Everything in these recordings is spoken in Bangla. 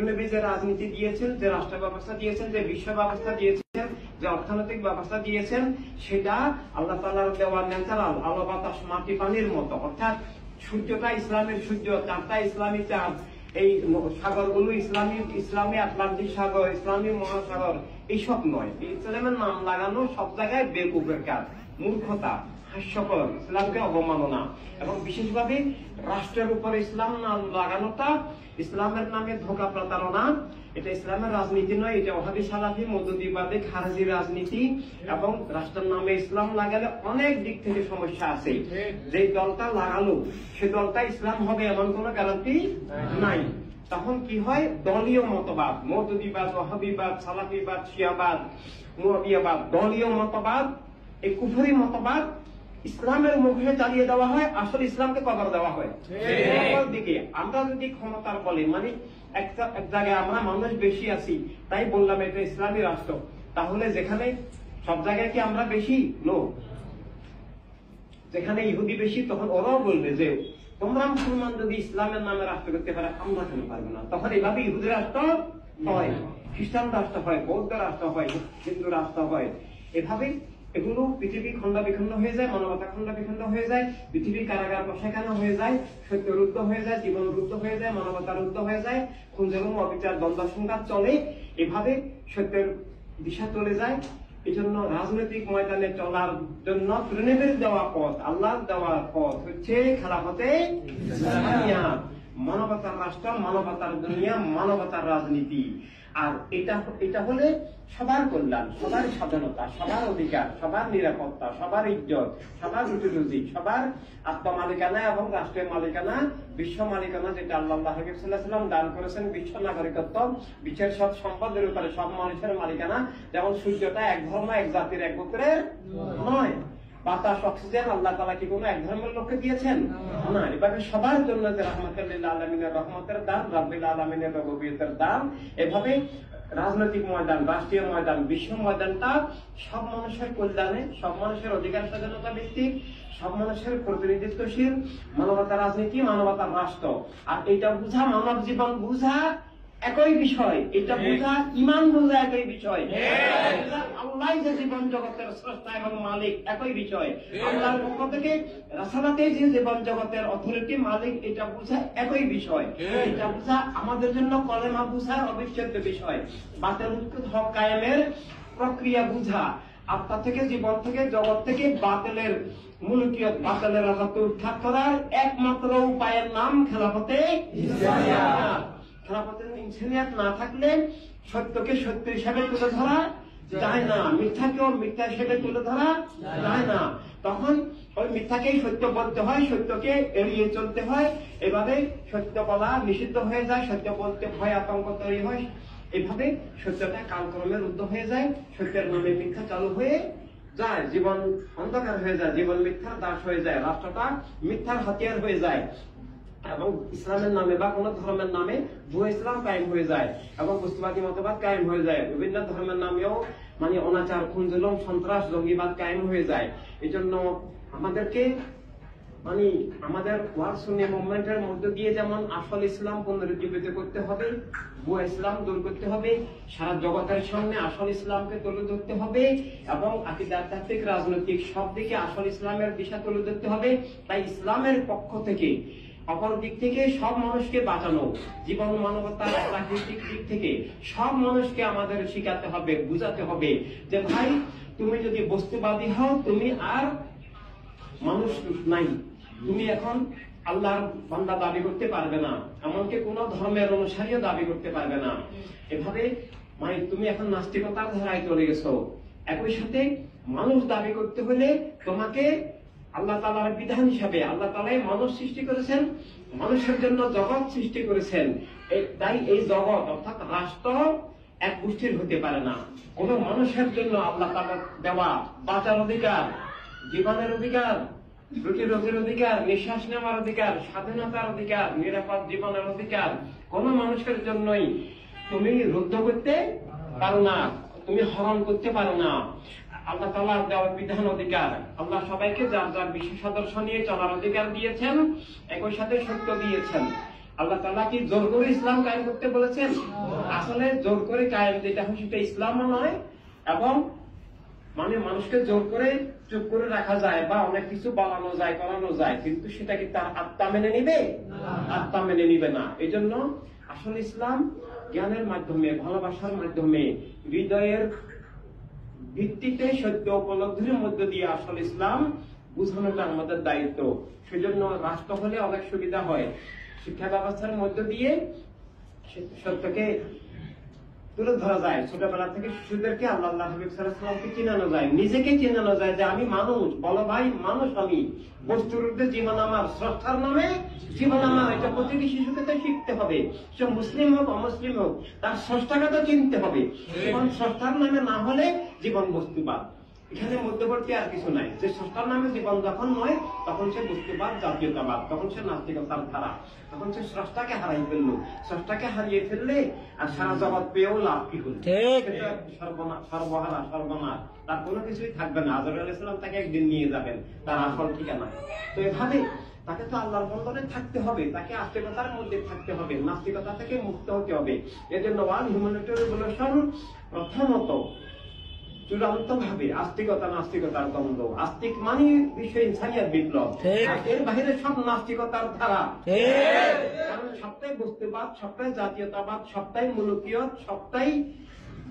নবী যে রাজনীতি দিয়েছেন, যে রাষ্ট্র ব্যবস্থা দিয়েছেন, যে বিশ্ব ব্যবস্থা দিয়েছেন, যে অর্থনৈতিক ব্যবস্থা দিয়েছেন, সেটা আল্লাহ তাআলার দেওয়া ন্যাচারাল আলো বাতাস মাটি পানির মতো। অর্থাৎ সূর্যটা ইসলামের সূর্য, চাঁদটা ইসলামী চাঁদ, এই সাগরগুলো ইসলামী আটলান্টিক সাগর, ইসলামী মহাসাগর, এইসব নয়। ইসলামের নাম লাগানো সব জায়গায় বেকুবের কাজ, মূর্খতা, হাস্যকর, ইসলামকে অবমাননা। এবং বিশেষভাবে রাষ্ট্রের উপর ইসলাম নাম লাগানোটা ইসলামের নামে ধোঁকা প্রতারণা। এটা ইসলামের রাজনীতি নয়, এটা ওয়াহাবি সালাফি মওদুদিবাদী খারেজি রাজনীতি। এবং রাষ্ট্রের নামে ইসলাম লাগালে অনেক দিক থেকে সমস্যা আছে। যে দলটা লাগালো সে দলটা ইসলাম হবে এমন কোন গ্যারান্টি নাই। তখন কি হয়, দলীয় মতবাদ, মওদুদিবাদ, ওয়াহাবিবাদ, সালাফিবাদ, শিয়াবাদ, মুআবিয়াবাদ, দলীয় মতবাদ, এই কুফরি মতবাদ ইসলামের মুখে চালিয়ে দেওয়া হয়, আসলে ইসলামকে কবর দেওয়া হয়। দিকে আমরা যদি ক্ষমতার বলে মানে এক জায়গায় আমরা মানুষ বেশি আছি তাই বললাম এটা ইসলামী রাষ্ট্র, তাহলে যেখানে সব জায়গায় কি আমরা বেশি লোক? যেখানে ইহুদি বেশি তখন ওরাও বলবে যে তোমরা মুসলমান যদি ইসলামের নামে রাষ্ট্র করতে পারে আমরা কেন পারবো না? তখন এইভাবে ইহুদি রাষ্ট্র হয়, খ্রিস্টান রাষ্ট্র হয়, বৌদ্ধ রাষ্ট্র হয়, হিন্দু রাষ্ট্র হয়। এভাবে এগুলো পৃথিবী খন্ড বিখণ্ড হয়ে যায়, মানবতা খন্ড বিখণ্ড হয়ে যায়, পৃথিবী কারাগার বসাখানা হয়ে যায়, সত্য রুদ্ধ হয়ে যায়, জীবন রুদ্ধ হয়ে যায়, মানবতা রুদ্ধ হয়ে যায়, খুন জুলুম অবিচার দ্বন্দ্ব সংঘাত চলে। এভাবে সত্যের দিশা চলে যায়। এই জন্য রাজনৈতিক ময়দানে চলার জন্য তৃণমূলের দেওয়া পথ, আল্লাহর দেওয়া পথ হচ্ছে খেলাফতে ইসলামিয়া, মানবতার রাষ্ট্র, মানবতার দুনিয়া, মানবতার রাজনীতি। আর এটা হলে সবার কল্যাণ, সবার স্বাধীনতা, সবার অধিকার, সবার নিরাপত্তা, সবার ইজ্জত, সবার রুটি রুজি, সবার আত্মমালিকানা এবং রাষ্ট্রীয় মালিকানা, বিশ্ব মালিকানা, যেটা আল্লাহ হাবিব সাল্লাল্লাহু আলাইহি ওয়াসাল্লাম দান করেছেন, বিশ্ব নাগরিকত্ব, বিশ্বের সব সম্পদের উপরে সব মানুষের মালিকানা। যেমন সূর্যটা এক ধর্ম, এক জাতির, এক গোত্রের নয়। বাতাস, অক্সিজেন আল্লাহ তাআলা কি কোনো এক ধর্মের লোককে দিয়েছেন? না। এভাবে সবার জন্য যে রাহমাতুল লিল আলামিনের রহমতের দান, রাব্বিল আলামিনের রুবুবিয়তের দান। এভাবে রাজনৈতিক ময়দান, রাষ্ট্রীয় ময়দান, বিশ্ব ময়দানটা সব মানুষের কল্যাণে, সব মানুষের অধিকার স্বাধীনতা ভিত্তিক, সব মানুষের প্রতিনিধিত্বশীল, মানবতার রাজনীতি, মানবতার রাষ্ট্র। আর এটা বুঝা, মানব জীবন বুঝা একই বিষয়, এটা বুঝা ঈমান বুঝা একই বিষয়, আল্লাহ যে জীবন জগতের স্রষ্টা এবং মালিক একই বিষয়, আল্লাহর পক্ষ থেকে রাসালাতে যে জীবন জগতের অথরিটি মালিক এটা বুঝা একই বিষয়। এটা বুঝা আমাদের জন্য কলেমা বুঝার অবিচ্ছেদ্য বিষয়। বাতিল হক কায়েমের প্রক্রিয়া বুঝা, আত্মা থেকে, জীবন থেকে, জগৎ থেকে বাতিলের মুলকিয়ত, বাতিলের রাজত্ব উৎখাত করার একমাত্র উপায়ের নাম খেলাফতে ইসলামিয়া। খেলাফতে ইনসানিয়াত না থাকলে সত্যকে সত্য হিসাবে তুলে ধরা যায় না, মিথ্যাকেও মিথ্যা হিসেবে তুলে ধরা যায় না। তখন ওই মিথ্যাকেই সত্য বলতে হয়, সত্যকে এড়িয়ে চলতে হয়। এভাবে সত্য বলা নিষিদ্ধ হয়ে যায়, সত্য বলতে ভয় আতঙ্ক তৈরি হয়। এভাবে সত্যটা কালক্রমে রুদ্ধ হয়ে যায়, সত্যের নামে মিথ্যা চালু হয়ে যায়, জীবন অন্ধকার হয়ে যায়, জীবন মিথ্যার দাস হয়ে যায়, রাষ্ট্রটা মিথ্যার হাতিয়ার হয়ে যায়। এবং ইসলামের নামে বা কোন ধর্মের নামে ভুয়া ইসলাম কায়েম হয়ে যায় এবং বস্তুবাদী মতবাদ কায়েম হয়ে যায়। বিভিন্ন ধর্মের নামেও মানে অনাচার, খুন জুলুম, সন্ত্রাস, জঙ্গিবাদ কায়েম হয়ে যায়। এই জন্য আমাদেরকে মানে আমাদের ওয়ার্ল্ড সুন্নি মুভমেন্টের মধ্যে দিয়ে যেমন আসল ইসলাম পুনরুজ্জীবিত করতে হবে, ভুয়া ইসলাম দূর করতে হবে, সারা জগতের সামনে আসল ইসলামকে তুলে ধরতে হবে এবং আকীদাতাত্ত্বিক, রাজনৈতিক সব দিকে আসল ইসলামের দিশা তুলে ধরতে হবে। তাই ইসলামের পক্ষ থেকে অপর দিক থেকে সব মানুষকে বাঁচানো, জীবন মানবতার প্রাকৃতিক দিক থেকে সব মানুষকে আমাদের শিখাতে হবে, বুঝাতে হবে যে ভাই তুমি যদি বস্তুবাদী হও তুমি আর মানুষ নাই, তুমি এখন আল্লাহর বান্দা দাবি করতে পারবে না, এমনকি কোন ধর্মের অনুসারীও দাবি করতে পারবে না। এভাবে মানে তুমি এখন নাস্তিকতার ধারায় চলে গেছো। একই সাথে মানুষ দাবি করতে হলে তোমাকে আল্লাহ তাআলার বিধান হিসাবে, আল্লাহ তাআলাই মানুষ সৃষ্টি করেছেন, মানুষের জন্য জগৎ সৃষ্টি করেছেন। তাই এই জগৎ অর্থাৎ রাষ্ট্র এক গোষ্ঠীর হতে পারে না। কোন মানুষের জন্য আল্লাহ তাআলার দেওয়া বাঁচার অধিকার, জীবনের অধিকার, রুটি রোজির অধিকার, নিঃশ্বাস নেওয়ার অধিকার, স্বাধীনতার অধিকার, নিরাপদ জীবনের অধিকার কোন মানুষের জন্যই তুমি রুদ্ধ করতে পারো না, তুমি হরণ করতে পারো না। আল্লাহ তাআলার দেওয়া বিধান অধিকার, আল্লাহ সবাইকে যার যার বিশেষ আদর্শ নিয়ে চলার অধিকার দিয়েছেন, একই সাথে সত্য দিয়েছেন আল্লাহ তাআলা কি জোর করে ইসলাম কায়েম করতে বলেছেন? আসলে জোর করে কায়েম যেটা হয় সেটা ইসলামও নয়, এবং মানে মানুষকে জোর করে চুপ করে রাখা যায় বা অনেক কিছু বানানো যায়, করানো যায়, কিন্তু সেটা কি তার আত্মা মেনে নিবে? আত্মা মেনে নিবে না। এই জন্য আসলে ইসলাম জ্ঞানের মাধ্যমে, ভালোবাসার মাধ্যমে, হৃদয়ের ভিত্তিতে সত্য উপলব্ধির মধ্য দিয়ে আসলে ইসলাম বুঝানোটা আমাদের দায়িত্ব। সেজন্য রাষ্ট্র হলে অনেক সুবিধা হয়, শিক্ষা ব্যবস্থার মধ্য দিয়ে সত্যকে তুলে ধরা যায়। ছোটবেলা থেকে শিশুদেরকে আল্লাহ হাবিব সাল্লাল্লাহু আলাইহি ওয়াসাল্লামকে চিনানো যায়, নিজেকে চিনানো যায় যে আমি মানুষ, বলো ভাই মানুষ আমি, বস্তুর ঊর্ধ্বে জীবন আমার, স্রষ্টার নামে জীবন আমার। এটা প্রতিটি শিশুকে তো শিখতে হবে, সে মুসলিম হোক অমুসলিম হোক, তার স্রষ্টাকে তো চিনতে হবে। জীবন স্রষ্টার নামে না হলে জীবন বস্তুবাদ, এখানে মধ্যবর্তী আর কিছু নাই। যে স্রষ্টার নামে জীবন যখন নয়, তখন সে বস্তুবাদ, জাতীয়তাবাদ, তখন সে নাস্তিকতার ধারা, তখন সে স্রষ্টাকে হারাই ফেললো। স্রষ্টাকে হারিয়ে ফেললে আর সারা জগৎ পেয়েও লাভ কি হলো? সর্বহারা, সর্বনাশ, তার কোনো কিছুই থাকবে না। আজরাইল আলাইহিস সালাম তাকে একদিন নিয়ে যাবেন তার আসল ঠিকানা। তো এভাবে তাকে তো আল্লাহর বন্ধনে থাকতে হবে, তাকে আস্তিকতার মধ্যে থাকতে হবে, নাস্তিকতা থেকে মুক্ত হতে হবে। এজন্য ওয়ান হিউম্যানিটি রেভলিউশন প্রথমত চূড়ান্ত ভাবে আস্তিকতা নাস্তিকতার দ্বন্দ্ব। আস্তিক মানে বিশ্ব ইনসানিয়াত বিপ্লব, এর বাইরে সব নাস্তিকতার ধারা। কারণ সবটাই বস্তুবাদ, সবটাই জাতীয়তাবাদ, সবটাই মুলুকিয়ত, সবটাই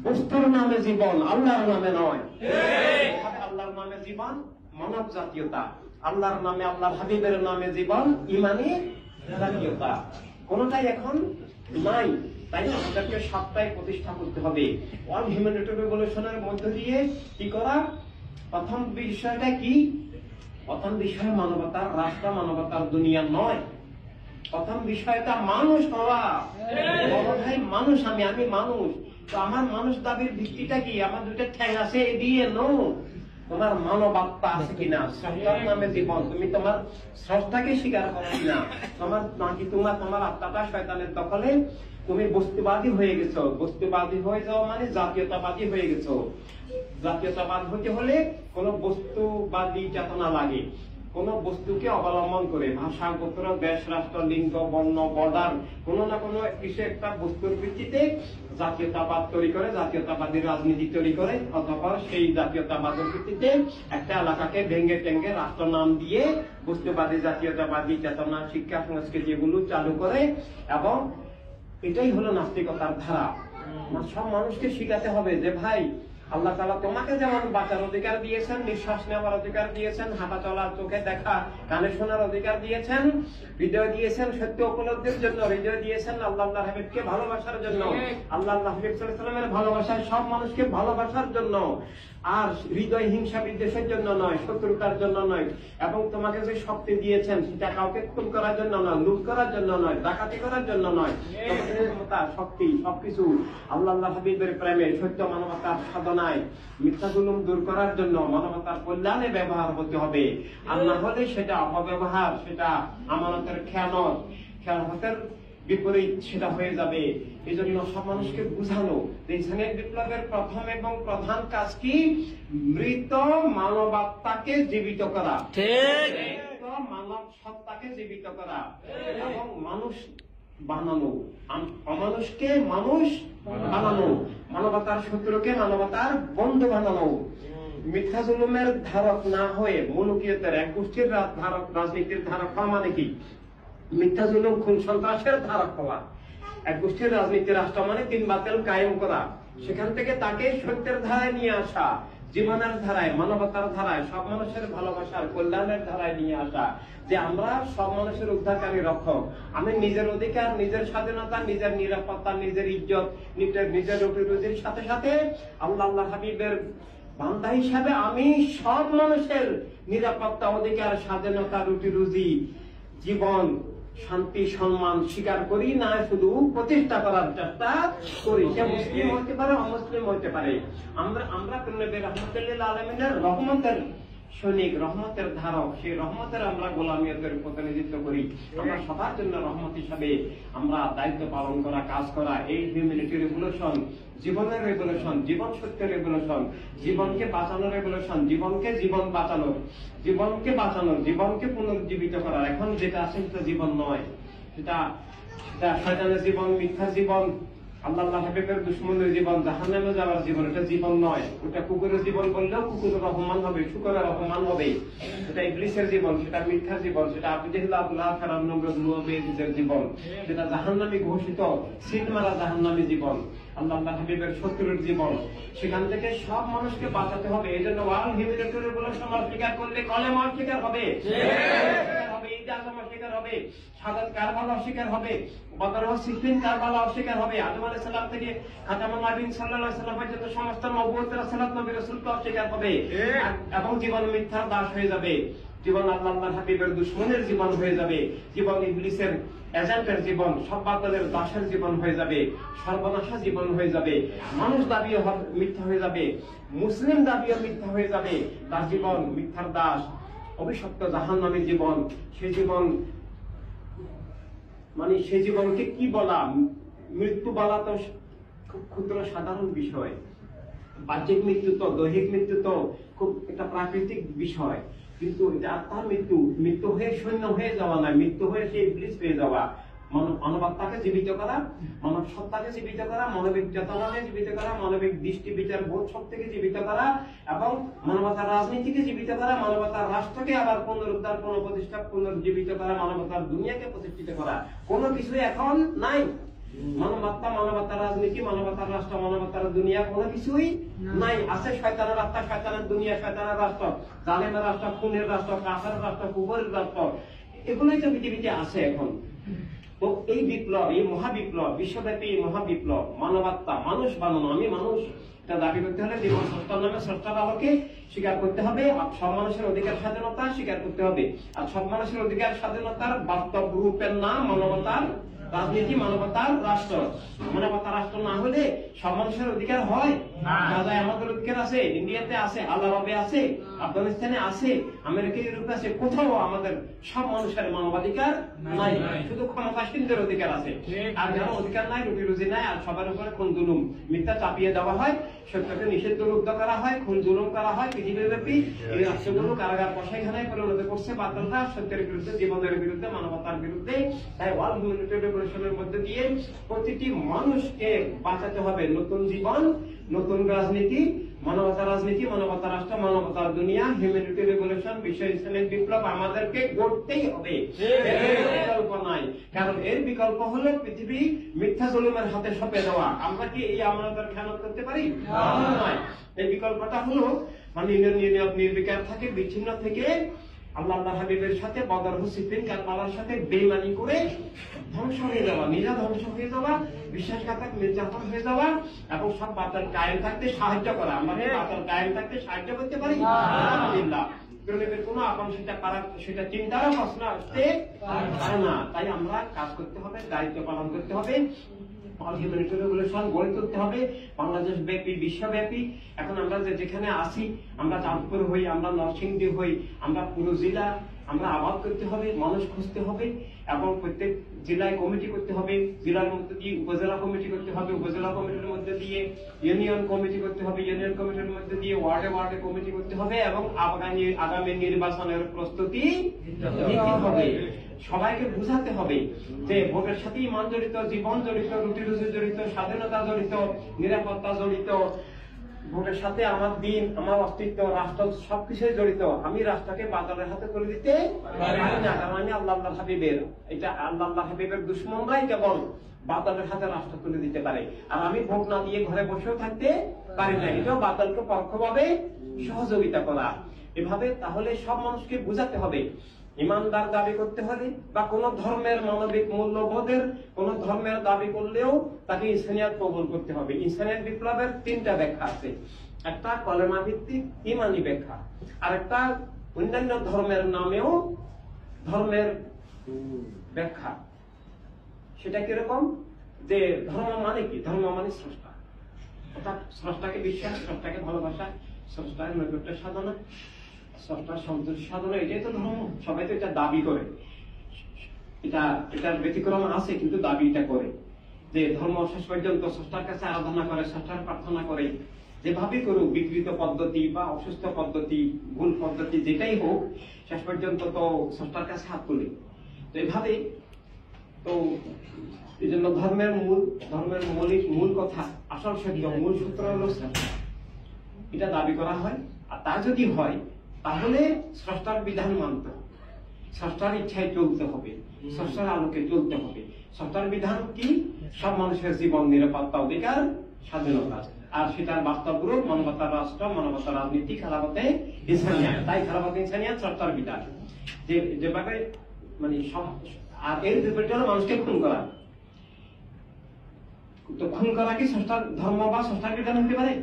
বস্তুর নামে জীবন, আল্লাহর নামে নয়। আল্লাহর নামে জীবন মানব জাতীয়তা, আল্লাহর নামে, আল্লাহর হাবিবের নামে জীবন ইমানি জাতীয়তা, কোনটাই এখন নাই। তাই আমাদেরকে সবটাই প্রতিষ্ঠা করতে হবে। ওয়ার্ল্ড হিউম্যানিটি রেভলিউশনের মধ্য দিয়ে কি করা? প্রথম বিষয়টা কি? প্রথম বিষয় মানবতার রাষ্ট্র, মানবতার দুনিয়া নয়। প্রথম বিষয়টা মানুষ হওয়া। বড় ভাই মানুষ আমি, আমি মানুষ। তো আমার মানুষ দাবির ভিত্তিটা কি? আমার দুটো ঠ্যাং আছে দিয়ে নো, তোমার মানবাত্মা আছে কিনা? স্রষ্টার নামে জীবন, তুমি তোমার স্রষ্টাকে স্বীকার করো কিনা? তোমার নাকি তোমার আত্মাটা শয়তানের দখলে, তুমি বস্তুবাদী হয়ে গেছো। বস্তুবাদী হয়ে যাওয়া মানে জাতীয়তাবাদী হয়ে গেছো। জাতীয়তাবাদ হতে হলে কোন বস্তুবাদী চেতনা লাগে, কোন বস্তুকে অবলম্বন করে, ভাষা, গোত্র, দেশ, রাষ্ট্র, লিঙ্গ, বর্ণ, বর্ডার, কোন না কোন কিছু একটা বস্তুর ভিত্তিতে জাতীয়তাবাদ তৈরি করে, জাতীয়তাবাদী রাজনীতি তৈরি করে, অথবা সেই জাতীয়তাবাদের ভিত্তিতে একটা এলাকাকে ভেঙ্গে টেঙ্গে রাষ্ট্র নাম দিয়ে বস্তুবাদী জাতীয়তাবাদী চেতনা, শিক্ষা, সংস্কৃতি এগুলো চালু করে। এবং এটাই হলো নাস্তিকতার ধারা। সব মানুষকে শিখাতে হবে যে ভাই আল্লাহ তাআলা তোমাকে যেমন বাঁচার অধিকার দিয়েছেন, নিঃশ্বাস নেওয়ার অধিকার দিয়েছেন, হাঁটা চলা, চোখে দেখা, কানে শোনার অধিকার দিয়েছেন, হৃদয় দিয়েছেন সত্য উপলব্ধির জন্য, হৃদয় দিয়েছেন আল্লাহ হাবিবকে ভালোবাসার জন্য, আল্লাহ হাবিব সাল্লাল্লাহু আলাইহি ওয়াসাল্লামের ভালোবাসায় সব মানুষকে ভালোবাসার জন্য, আর হৃদয় হিংসা বিদ্বেষের জন্য নয়, শত্রুতার জন্য নয়। এবং তোমাকে যে শক্তি দিয়েছেন সেটা কাউকে খুন করার জন্য নয়, লুট করার জন্য নয়, ডাকাতি করার জন্য নয়। ক্ষমতা, শক্তি সবকিছু আল্লাহ হাবিবের প্রেমে, সত্য মানবতার সাধনায়, মিথ্যা জুলুম দূর করার জন্য, মানবতার কল্যাণে ব্যবহার হতে হবে। আর না হলে সেটা অপব্যবহার, সেটা আমানতের খেয়ানত, খেয়ানতের বিপরীত সেটা হয়ে যাবে। এই জন্য সব মানুষকে বুঝানো যে ইসলামিক বিপ্লবের প্রথম এবং প্রধান কাজ কি? মৃত মানবাত্মাকে জীবিত করা, মৃত মানব সত্তাকে জীবিত করা এবং মানুষ বানানো, অমানুষকে মানুষ বানানো, মানবতার শত্রুকে মানবতার বন্ধু বানানো, মিথ্যা জুলুমের ধারক না হয়ে মুলুকিয়তের, এক গোষ্ঠীর ধারক, রাজনীতির ধারক হওয়া মানে কি? মিথ্যা জুলুম, খুন, সন্ত্রাসের ধারক হওয়া। এক গোষ্ঠীর রাজনীতি, রাষ্ট্র মানে তিন বাতিল কায়েম করা, সেখান থেকে তাকে সত্যের ধারায় নিয়ে আসা, জীবনের ধারায়, মানবতার ধারায়, সব মানুষের ভালোবাসার, কল্যাণের ধারায় নিয়ে আসা, যে আমরা সব মানুষের উদ্ধারকারী রক্ষক। আমি নিজের অধিকার, নিজের স্বাধীনতা, নিজের নিরাপত্তা, নিজের ইজ্জত, নিজের রুটি রুজির সাথে সাথে আল্লাহ হাবিবের বান্দা হিসাবে আমি সব মানুষের নিরাপত্তা, অধিকার, স্বাধীনতা, রুটি রুজি, জীবন, শান্তি, সম্মান স্বীকার করি না, শুধু প্রতিষ্ঠা করার চেষ্টা করি। সে মুসলিম হতে পারে, অমুসলিম হতে পারে। আমরা নবী রাহমাতুল্লিল আলামিনের রহমতের সৈনিক, রহমতের ধারক, সেই রহমতের আমরা গোলামিয়তের প্রতিনিধিত্ব করি। আমরা সবার জন্য রহমত হিসাবে আমরা দায়িত্ব পালন করা, কাজ করা। এই হিউম্যানিটি রেভলিউশন জীবনের রেভলিউশন, জীবন সত্যের রেভলিউশন, জীবনকে বাঁচানোর রেভলিউশন, জীবনকে জীবন বাঁচানোর, জীবনকে বাঁচানোর, জীবনকে পুনর্জীবিত করার। এখন যেটা আছে সেটা জীবন নয়, সেটা সেটা শয়তানের জীবন, মিথ্যা জীবন, আল্লাহ হাবিবের দুশমনের জীবন, জাহান্নামে যাওয়ার জীবন। এটা জীবন নয়। ওটা কুকুরের জীবন বললেও কুকুরের অপমান হবে, শুকরের অপমান হবে। সেটা ইবলিসের জীবন, সেটা মিথ্যার জীবন, সেটা আবু জেহেল, আবু লাহাব, ফিরআউন, নমরুদ, নূহের জীবন, সেটা জাহান্নামী ঘোষিত সিল মারা জাহান্নামী জীবন, আল্লাহ হাবিবের শত্রুর জীবন। সেখান থেকে সব মানুষকে বাঁচাতে হবে। এই জন্য ওয়ার্ল্ড হিউম্যানিটি রেভলিউশন অস্বীকার করলে কলেমা অস্বীকার হবে, ঈদ আজম অস্বীকার হবে, শাহাদাত কারবালা অস্বীকার হবে, বদর ও সিফিন কারবালা অস্বীকার হবে, আদম আলাইহিস সালাম থেকে খাতামুন নবীয়্যিন সাল্লাল্লাহু আলাইহি ওয়াসাল্লাম পর্যন্ত সমস্ত নবুয়ত রাসালাত নবী রাসূলকে অস্বীকার হবে এবং জীবন মিথ্যার দাস হয়ে যাবে। জীবন আল্লাহর হাবিবের দুশমনের জীবন হয়ে যাবে। জীবন ইবলিসের এজেন্টের জীবন, সব বাতিলের দাসের জীবন হয়ে যাবে, সর্বনাশা জীবন হয়ে যাবে। মানুষ দাবিও মিথ্যা হয়ে যাবে, মুসলিম দাবিও মিথ্যা হয়ে যাবে। তার জীবন মিথ্যার দাস, অভিশপ্ত জাহান্নামী জীবন। সেই জীবন মানে সেই জীবনকে কি বলা? মৃত্যু বলা তো খুব ক্ষুদ্র সাধারণ বিষয়। বাহ্যিক মৃত্যু তো, দৈহিক মৃত্যু তো খুব একটা প্রাকৃতিক বিষয়, কিন্তু এটা আত্মার মৃত্যু। মৃত্যু হয়ে শূন্য হয়ে যাওয়া নয়, মৃত্যু হয়ে সেই ইবলিস হয়ে যাওয়া। মানবাত্মাকে জীবিত করা, মানব সত্তাকে জীবিত করা, মানবিক চেতনাকে জীবিত করা, মানবিক দৃষ্টি বিচার বোধ শক্তিকে জীবিত করা এবং মানবতার রাজনীতিকে জীবিত করা, মানবতার রাষ্ট্রকে আবার পুনরুদ্ধার, পুনঃপ্রতিষ্ঠা, পুনর্জীবিত করা, মানবতার দুনিয়াকে প্রতিষ্ঠিত করা। কোনো কিছুই এখন নাই। মানবাত্মা, মানবতার রাজনীতি, মানবতার রাষ্ট্র, মানবতার দুনিয়া কোনো কিছুই নাই। আছে শয়তানের আত্মা, শয়তানের দুনিয়া, শয়তানের রাষ্ট্র, জালেমের রাষ্ট্র, খুনের রাষ্ট্র, কাফেরের রাষ্ট্র, কুফরের রাষ্ট্র, এগুলোই তো পৃথিবীতে আছে এখন। তো এই বিপ্লব, এই মহাবিপ্লব, বিশ্বব্যাপী মহাবিপ্লব, মানবাত্মা, মানুষ বানানো, আমি মানুষ, এটা দাবি করতে হলে জীবন স্রষ্টার নামে স্রষ্টার আলোকে স্বীকার করতে হবে। সব মানুষের অধিকার স্বাধীনতা স্বীকার করতে হবে। আর সব মানুষের অধিকার স্বাধীনতার বাস্তব রূপের নাম মানবতার রাজনীতি, মানবতার রাষ্ট্র। মানবতার রাষ্ট্র না হলে সব মানুষের অধিকার হয়? গাজায় আমাদের অধিকার আছে, ইন্ডিয়াতে আছে, আল্লাহবাবে আছে, আফগানিস্তানে আছে, আমেরিকা, ইউরোপে আছে, কোথাও আমাদের সব মানুষের মানবাধিকার নাই। শুধু ক্ষমতাসীনদের অধিকার আছে। আর যারা অধিকার নাই, রুটি রুজি নাই, আর সবার উপরে খুন জুলুম মিথ্যা চাপিয়ে দেওয়া হয়, সত্যকে নিষিদ্ধ করা হয়, খুন জুলুম করা হয় পৃথিবীব্যাপী। এই রাষ্ট্রগুলো কারাগার কসাইখানায় পরিণত করছে বাতিলরা, সত্যের বিরুদ্ধে, জীবনের বিরুদ্ধে, মানবতার বিরুদ্ধে। তাই ওয়ার্ল্ড হিউম্যানিটি রেভলিউশনের মধ্যে দিয়ে প্রতিটি মানুষকে বাঁচাতে হবে নতুন জীবন, নতুন রাজনীতি, মানবতার রাজনীতি, মানবতার রাষ্ট্র, মানবতার দুনিয়া, হিউম্যানিটি রেভলিউশন, বিশ্ব ইসলামিক বিপ্লব আমাদেরকে গড়তেই হবে। বিকল্প নাই। কারণ এর বিকল্প হলো পৃথিবী মিথ্যা জুলুমের হাতে সঁপে দেওয়া। আমরা কি এই আমানতের খেয়ানত করতে পারি? নয়। এই বিকল্পটা হলো মানে নির্বিকার থাকে, বিচ্ছিন্ন থেকে আল্লাহ হাবিবের সাথে, বদর সিফিন কারবালার সাথে বেইমানি করে ধ্বংস হয়ে যাওয়া, নিজে ধ্বংস হয়ে যাওয়া, বিশ্বাসঘাতক নির্যাতন হয়ে যাওয়া এবং সব বাতিল কায়েম থাকতে সাহায্য করা। আমরা বাতিল কায়েম থাকতে সাহায্য করতে পারি? আলহামদুলিল্লাহ। কোন আকাঙ্ক্ষিতা করার সেটা চিন্তারও প্রশ্ন আসতে পারে না। তাই আমরা কাজ করতে হবে, দায়িত্ব পালন করতে হবে, হিউম্যানিটি রেভলিউশন গড়ে তুলতে হবে বাংলাদেশ ব্যাপী, বিশ্বব্যাপী। এখন আমরা যেখানে আসি, আমরা চাঁদপুর হই, আমরা নরসিংদী হই, আমরা পুরো জেলা আমরা আবাদ করতে হবে, মানুষ খুঁজতে হবে এবং প্রত্যেক জেলায় কমিটি করতে হবে, জেলার মধ্যে দিয়ে উপজেলা কমিটি করতে হবে, উপজেলা কমিটির মধ্যে দিয়ে ইউনিয়ন কমিটি করতে হবে, ইউনিয়ন কমিটির মধ্যে দিয়ে ওয়ার্ডে ওয়ার্ডে কমিটি করতে হবে এবং আগামী নির্বাচনের প্রস্তুতি নিতে হবে। সবাইকে বুঝাতে হবে যে ভোটের সাথে ইমান জড়িত, জীবন জড়িত, রুটি রুজি জড়িত, স্বাধীনতা জড়িত, নিরাপত্তা জড়িত। ভোটের সাথে আমার দিন, আমার অস্তিত্ব, রাষ্ট্র সবকিছুই জড়িত। আমি রাষ্ট্রকে বাতিলের হাতে তুলে দিতে পারি না, কারণ আমি আল্লাহ হাবিবের, এটা আল্লাহ হাবিবের দুশমনরাই কেবল বাতিলের হাতে রাষ্ট্র তুলে দিতে পারে। আর আমি ভোট না দিয়ে ঘরে বসেও থাকতে পারি না। এটাও বাতিলকে পরোক্ষভাবে সহযোগিতা করা। এভাবে তাহলে সব মানুষকে বুঝাতে হবে ইমানদার দাবি করতে হলে বা কোন ধর্মের মানবিক মূল্যবোধের কোন ধর্মের দাবি করলেও তাকে ইনসানিয়াত কবুল করতে হবে। ইনসানিয়াত বিপ্লবের তিনটা ব্যাখ্যা আছে। একটা কলেমা ভিত্তিক ইমানি ব্যাখ্যা, আর একটা অন্যান্য ধর্মের নামেও ধর্মের ব্যাখ্যা। সেটা কিরকম? যে ধর্ম মানে কি? ধর্ম মানে স্রষ্টা, অর্থাৎ স্রষ্টাকে বিশ্বাস, স্রষ্টাকে ভালোবাসা, স্রষ্টার নৈকট্য সাধনা, স্রষ্টার সন্তুষ্টি সাধনা, এটাই তো ধর্ম। সবাই তো এটা দাবি করে, এটার ব্যতিক্রম আছে কিন্তু দাবি এটা করে যে ধর্ম শেষ পর্যন্ত স্রষ্টার কাছে আরাধনা করে, স্রষ্টার প্রার্থনা করে। যেভাবে করুক, বিকৃত পদ্ধতি বা অসুস্থ পদ্ধতি, ভুল পদ্ধতি, যেটাই হোক, শেষ পর্যন্ত তো স্রষ্টার কাছে হাত তুলে। তো এভাবে তো এই জন্য ধর্মের মূল কথা, আসল সত্য, মূল সূত্র হলো স্রষ্টা। এটা দাবি করা হয়, আর তা যদি হয় তাহলে স্রষ্টার বিধান মানতে হবে, স্রষ্টার ইচ্ছায় চলতে হবে, স্রষ্টার আলোকে চলতে হবে। স্রষ্টার বিধান কি? সব মানুষের জীবন, নিরাপত্তা, অধিকার, স্বাধীনতা, আর সেটার বাস্তব রূপ মানবতার রাষ্ট্র, মানবতার রাজনীতি, খেলাফতে ইনসানিয়াত। তাই খেলাফতে ইনসানিয়াত স্রষ্টার বিধান, যেভাবে মানে আর এর বিপরীতে হলো মানুষকে খুন করা। তো খুন করা কি স্রষ্টার ধর্ম বা স্রষ্টার বিধান হতে পারে?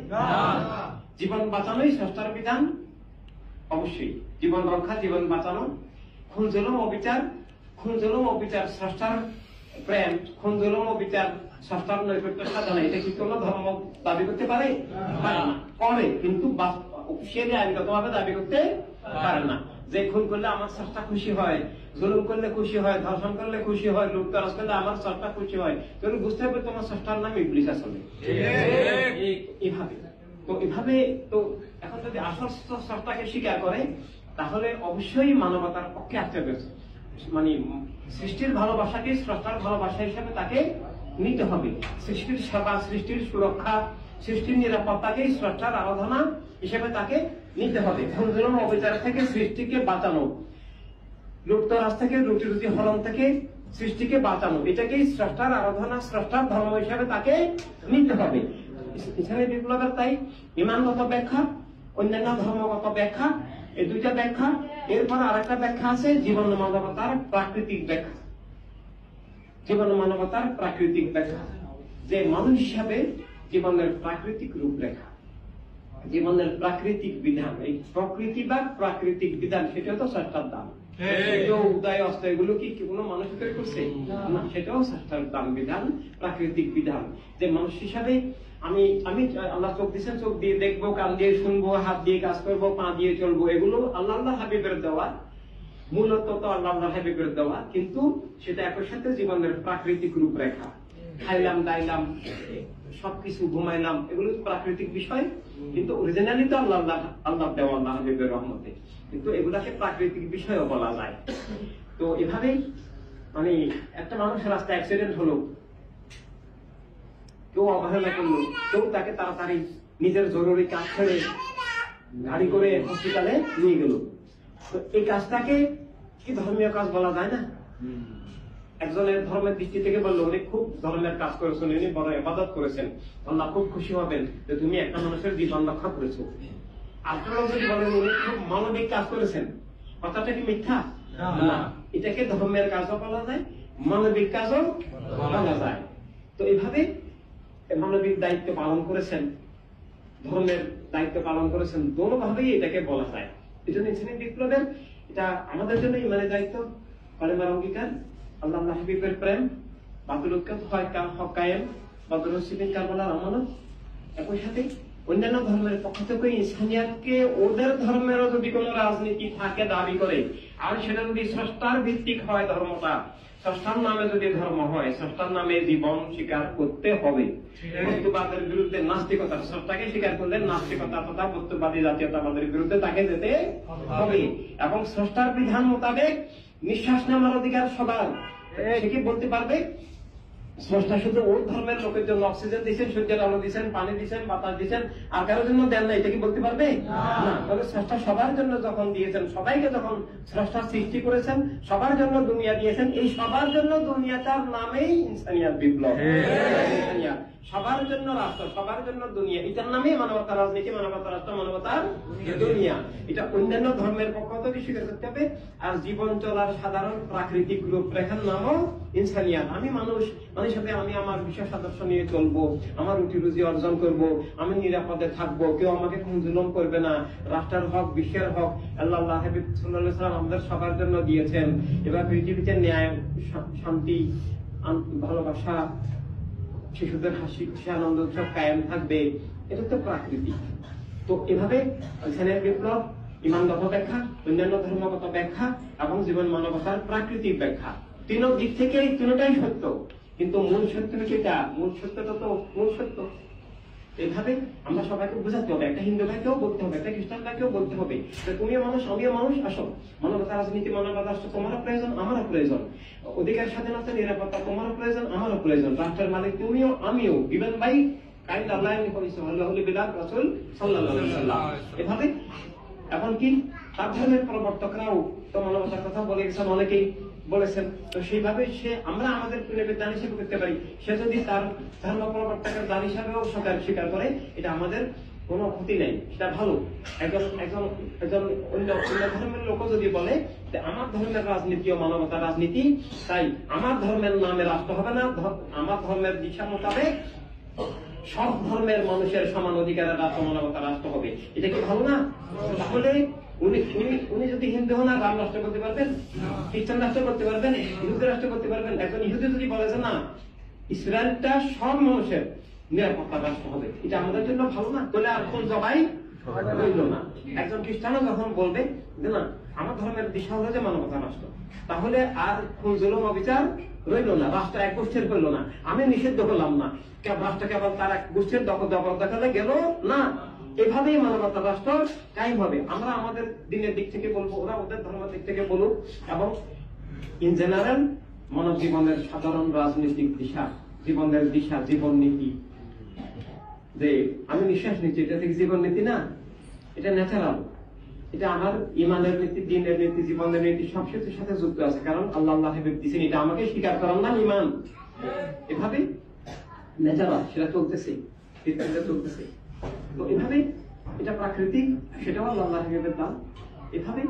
জীবন বাঁচানোই স্রষ্টার বিধান, অবশ্যই জীবন রক্ষা, জীবন বাঁচানো। খুন জুলুম অবিচার স্রষ্টার প্রেম, খুন জুলুম অবিচার স্রষ্টার নৈকট্য সাধনা, এটা কি কোনো ধর্ম দাবি করতে পারে? পারে না। করে, কিন্তু অফিসিয়ালি আইনগতভাবে দাবি করতে পারে না। যে খুন করলে আমার স্রষ্টা খুশি হয়, জুলুম করলে খুশি হয়, ধর্ষণ করলে খুশি হয়, লুটতরাজ করলে আমার স্রষ্টা খুশি হয়, তুমি বুঝতে হবে তোমার স্রষ্টার নাম ইবলিস আসলে। এভাবে তো এখন যদি আসল স্রষ্টাকে স্বীকার করে তাহলে অবশ্যই মানবতার পক্ষে আশ্চর্য, মানে সৃষ্টির ভালোবাসাকে স্রষ্টার ভালোবাসা হিসেবে তাকে নিতে হবে। সৃষ্টির সেবা, সৃষ্টির সুরক্ষা, সৃষ্টির নিরাপত্তাকে স্রষ্টার আরাধনা হিসেবে তাকে নিতে হবে। খুন অবিচার থেকে সৃষ্টিকে বাঁচানো, লুটতরাজ থেকে, রুটি হরণ থেকে সৃষ্টিকে বাঁচানো, এটাকেই স্রষ্টার আরাধনা, স্রষ্টার ধর্ম হিসেবে তাকে নিতে হবে। ইসলামী বিপ্লবের তাই ইমানগত ব্যাখ্যা, অন্যান্য ধর্মগত ব্যাখ্যা, এই দুইটা ব্যাখ্যা। এরপর আরেকটা ব্যাখ্যা আছে জীবন মানবতার প্রাকৃতিক ব্যাখ্যা। জীবন মানবতার প্রাকৃতিক ব্যাখ্যা, যে মানুষ হিসাবে জীবনের প্রাকৃতিক রূপরেখা, জীবনের প্রাকৃতিক বিধান। এই প্রকৃতি বা প্রাকৃতিক বিধান সেটা তো স্রষ্টার দান। উদয় অস্ত এগুলো কি কোনো মানুষ তৈরি করছে না, সেটাও স্রষ্টার দান, বিধান, প্রাকৃতিক বিধান। যে মানুষ হিসাবে আমি আল্লাহ চোখ দিচ্ছেন, চোখ দিয়ে দেখবো, কান দিয়ে শুনবো, হাত দিয়ে কাজ করবো, পা দিয়ে চলবো, এগুলো আল্লাহ হাবিবের দেওয়া, মূলত তো আল্লাহ হাবিবের দেওয়া, কিন্তু সেটা একই সাথে জীবনের প্রাকৃতিক রূপরেখা। খাইলাম, দাইলাম, সবকিছু, ঘুমাইলাম, এগুলো প্রাকৃতিক বিষয়, কিন্তু অরিজিনালি তো আল্লাহ দেওয়া, আল্লাহ হাবিবের রহমতে, কিন্তু এগুলাকে প্রাকৃতিক বিষয়ও বলা যায়। তো এভাবেই মানে একটা মানুষের রাস্তায় অ্যাক্সিডেন্ট হলো, কেউ অবহেলা করলো, কেউ তাকে তাড়াতাড়ি নিজের জরুরি কাজ ছেড়ে গাড়ি করে হসপিটালে নিয়ে গেল, তো এই কাজটাকে কি ধর্মীয় কাজ বলা যায় না? একজনের ধর্মের দৃষ্টি থেকে বললো উনি খুব ধর্মের কাজ করেছেন, উনি বড় ইবাদত করেছেন, আল্লাহ খুব খুশি হবেন যে তুমি একটা মানুষের জীবন রক্ষা করেছো। আপনারা যদি বলেন উনি খুব মানবিক কাজ করেছেন, কথাটা কি মিথ্যা? না, এটাকে ধর্মের কাজও বলা যায়, মানবিক কাজও বলা যায়। তো এইভাবে মানবিক দায়িত্ব পালন করেছেন, ধর্মের দায়িত্ব পালন করেছেন, দোনোভাবেই এটাকে বলা যায়। এই জন্য ইসলামী বিপ্লবের এটা আমাদের জন্য ইমানের দায়িত্ব, কালেমার অঙ্গীকার, আল্লাহ হাবিবের প্রেম, বাতুল হক কায়েম, বাতুল সিবিন কারবালার আমানত। একই সাথে অন্যান্য ধর্মের পক্ষ থেকে ইনসানিয়াতকে ওদের ধর্মেরও যদি কোনো রাজনীতি থাকে দাবি করে, আর সেটা যদি স্রষ্টার ভিত্তিক হয়, ধর্মটা স্রষ্টার নামে যদি ধর্ম হয়, স্রষ্টার নামে জীবন স্বীকার করতে হবে। বস্তুবাদের বিরুদ্ধে নাস্তিকতা, স্রষ্টাকে স্বীকার করলে নাস্তিকতা তথা বস্তুবাদী জাতীয়তাবাদের বিরুদ্ধে তাকে যেতে হবে, এবং স্রষ্টার বিধান মোতাবেক নিঃশ্বাস নেওয়ার অধিকার সবার। সে কি বলতে পারবে স্রষ্টা শুধু ওর ধর্মের লোকের জন্য অক্সিজেন দিচ্ছেন, সূর্যের আলো দিচ্ছেন, পানি দিচ্ছেন, বাতাস দিচ্ছেন, আর কারোর জন্য দেন না, এটা কি বলতে পারবে? না। তবে স্রষ্টা সবার জন্য যখন দিয়েছেন, সবাইকে যখন স্রষ্টা সৃষ্টি করেছেন, সবার জন্য দুনিয়া দিয়েছেন, এই সবার জন্য দুনিয়াটার নামেই ইনসানিয়াত বিপ্লব। সবার জন্য রাষ্ট্র, সবার জন্য দুনিয়া, এটার নামেই মানবতার রাজনীতি, মানবতার রাষ্ট্র, মানবতার দুনিয়া। এটা অন্যান্য ধর্মের পক্ষ থেকে স্বীকার করতে হবে। আর জীবন চলার সাধারণ প্রাকৃতিক রূপরেখার নামও ইনসানিয়াত। আমি মানুষ হিসেবে আমি আমার বিশেষ আদর্শ নিয়ে চলবো, আমার রুটি রুজি অর্জন করব, আমি নিরাপদে থাকবো, কেউ আমাকে খুন জুলুম করবে না, রাষ্ট্রের হক, বিশ্বের হক আল্লাহ হাবিব সাল্লাল্লাহু আলাইহি ওয়াসাল্লাম আমাদের সবার জন্য দিয়েছেন। এবার পৃথিবীতে ন্যায়, শান্তি, ভালোবাসা, শিশুদের হাসি খুশি আনন্দ উৎসব কায়েম থাকবে, এটা তো প্রাকৃতিক। তো এভাবে ইসলামের বিপ্লব ইমানগত ব্যাখ্যা, অন্যান্য ধর্মগত ব্যাখ্যা এবং জীবন মানবতার প্রাকৃতিক ব্যাখ্যা, তিন দিক থেকে তিনটাই সত্য, কিন্তু মূল সত্য যেটা, মূল সত্যটা তো মূল সত্য। এইভাবে আমরা সবাইকে বোঝাতে হবে, একটা হিন্দু ভাইকেও বলতে হবে, একটা খ্রিস্টান ভাইকেও বলতে হবে যে তুমিও মানুষ আমিও মানুষ, আসো মানবতা রাজনীতি মানবতা রাষ্ট্র তোমারও প্রয়োজন আমারও প্রয়োজন, অধিকার স্বাধীনতা নিরাপত্তা তোমারও প্রয়োজন আমারও প্রয়োজন, রাষ্ট্রের মালিক তুমিও আমিও, ইভেন ভাই কাইন্ড আল্লাহ রাসূল সাল্লাল্লাহু আলাইহি ওয়াসাল্লাম। এভাবে এখন কি তার ধর্মের প্রবর্তকরাও তো মানবতার কথা বলে গেছেন, অনেকেই বলেছেন। তো সেইভাবে সে আমরা আমাদের প্রেমের দান হিসেবে করতে পারি, সে যদি তার ধর্ম প্রবর্তকের দান হিসাবেও স্বীকার করে, এটা আমাদের কোনো ক্ষতি নেই, সেটা ভালো। একজন একজন একজন অন্য ধর্মের লোক যদি বলে যে আমার ধর্মের রাজনীতি ও মানবতার রাজনীতি, তাই আমার ধর্মের নামে রাষ্ট্র হবে না, আমার ধর্মের দিশা মোতাবেক সব ধর্মের মানুষের সমান অধিকারের রাষ্ট্র মানবতার রাষ্ট্র হবে, এটা কি ভালো না? তাহলে উনি যদি হিন্দু হন রাম রাষ্ট্র করতে পারবেন, খ্রিস্টান রাষ্ট্র করতে পারবেন, ইহুদি রাষ্ট্র করতে পারবেন। একজন ইহুদি যদি বলে যে না ইসরায়েলটা সব মানুষের নিরাপত্তার রাষ্ট্র হবে, এটা আমাদের জন্য ভালো না, তাহলে আর কোন জবাই রইল না। একজন খ্রিস্টানও যখন বলবে যে না আমার ধর্মের দিশা হলো যে মানবতার রাষ্ট্র, তাহলে আর কোন জুলুম অবিচার রইল না, রাষ্ট্র এক গোষ্ঠীর হইল না। আমি নিষিদ্ধ করলাম না, রাষ্ট্র কেবল তার এক গোষ্ঠীর দখল দেখালে গেল না, এভাবেই মানবতার রাষ্ট্র কায়েম হবে। আমরা আমাদের দিনের দিক থেকে বলবো, ওরা ওদের ধর্মের দিক থেকে বলুক, এবং ইন জেনারেল মানব জীবনের সাধারণ রাজনৈতিক দিশা, জীবনের দিশা, জীবন নীতি, যে আমি নিঃশ্বাস নিচ্ছি এটা থেকে জীবন নীতি না, এটা ন্যাচারাল, এটা আমার ইমানের নীতি, দিনের নীতি, জীবনের নীতি সবকিছুর সাথে যুক্ত আছে। কারণ আল্লাহ দিচ্ছেন, এটা আমাকে স্বীকার করার নাম ইমান। এভাবে ন্যাচারাল সেটা চলতেছে, চলতেছে। তো এভাবে এটা প্রাকৃতিক, সেটাও আল্লাহ দান। এভাবে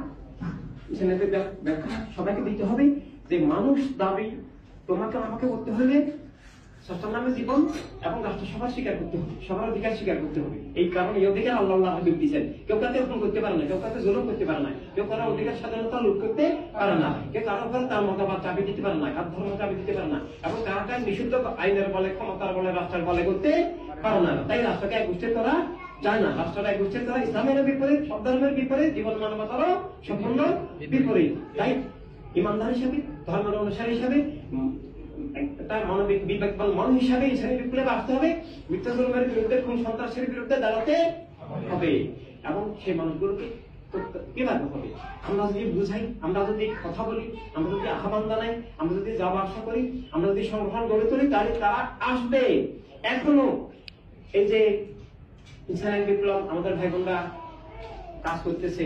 ব্যাখ্যা সবাইকে দিতে হবে যে মানুষ দাবি তোমাকে আমাকে করতে হলে স্রষ্টার নামে জীবন এবং রাষ্ট্র সবার স্বীকার করতে হবে, সবার অধিকার স্বীকার করতে হবে। এই কারণে এই অধিকার আল্লাহ দিচ্ছেন। কেউ কাউকে এখন করতে পারে না, কেউ কাউকে জুলুম করতে পারে না, কেউ কারো অধিকার স্বাধীনতা লুট করতে পারে না, কেউ কারো উপর তার মতামত চাবি দিতে পারে না, কার ধর্ম চাবি দিতে পারে না, এবং কারোটা নিষিদ্ধ আইনের বলে, ক্ষমতার বলে, রাষ্ট্রের বলে করতে পারে না। তাই রাষ্ট্রকে এক গোষ্ঠী করা যায় না, রাষ্ট্রটা এক গোষ্ঠী করা ইসলামের বিপরীত, সব ধর্মের বিপরীত, জীবন মানবতারও সম্পূর্ণ বিপরীত। তাই ইমানদার হিসাবে, ধর্মের অনুসারী হিসাবে, তার মানবিক বিবেকবান মন হিসাবে ইসলামী বিপ্লবে আসতে হবে, মিথ্যা জুলুমের বিরুদ্ধে, খুন সন্ত্রাসের বিরুদ্ধে দাঁড়াতে হবে, এবং সেই মানুষগুলোকে কিভাবে হবে আমরা যদি বুঝাই, আমরা যদি কথা বলি, আমরা যদি আহ্বান জানাই, আমরা যদি যাওয়া আসা করি, আমরা যদি সংগঠন গড়ে তুলি, তাহলে তারা আসবে। এখনো এই যে ইসলামী বিপ্লব আমাদের ভাই বোনরা কাজ করতেছে,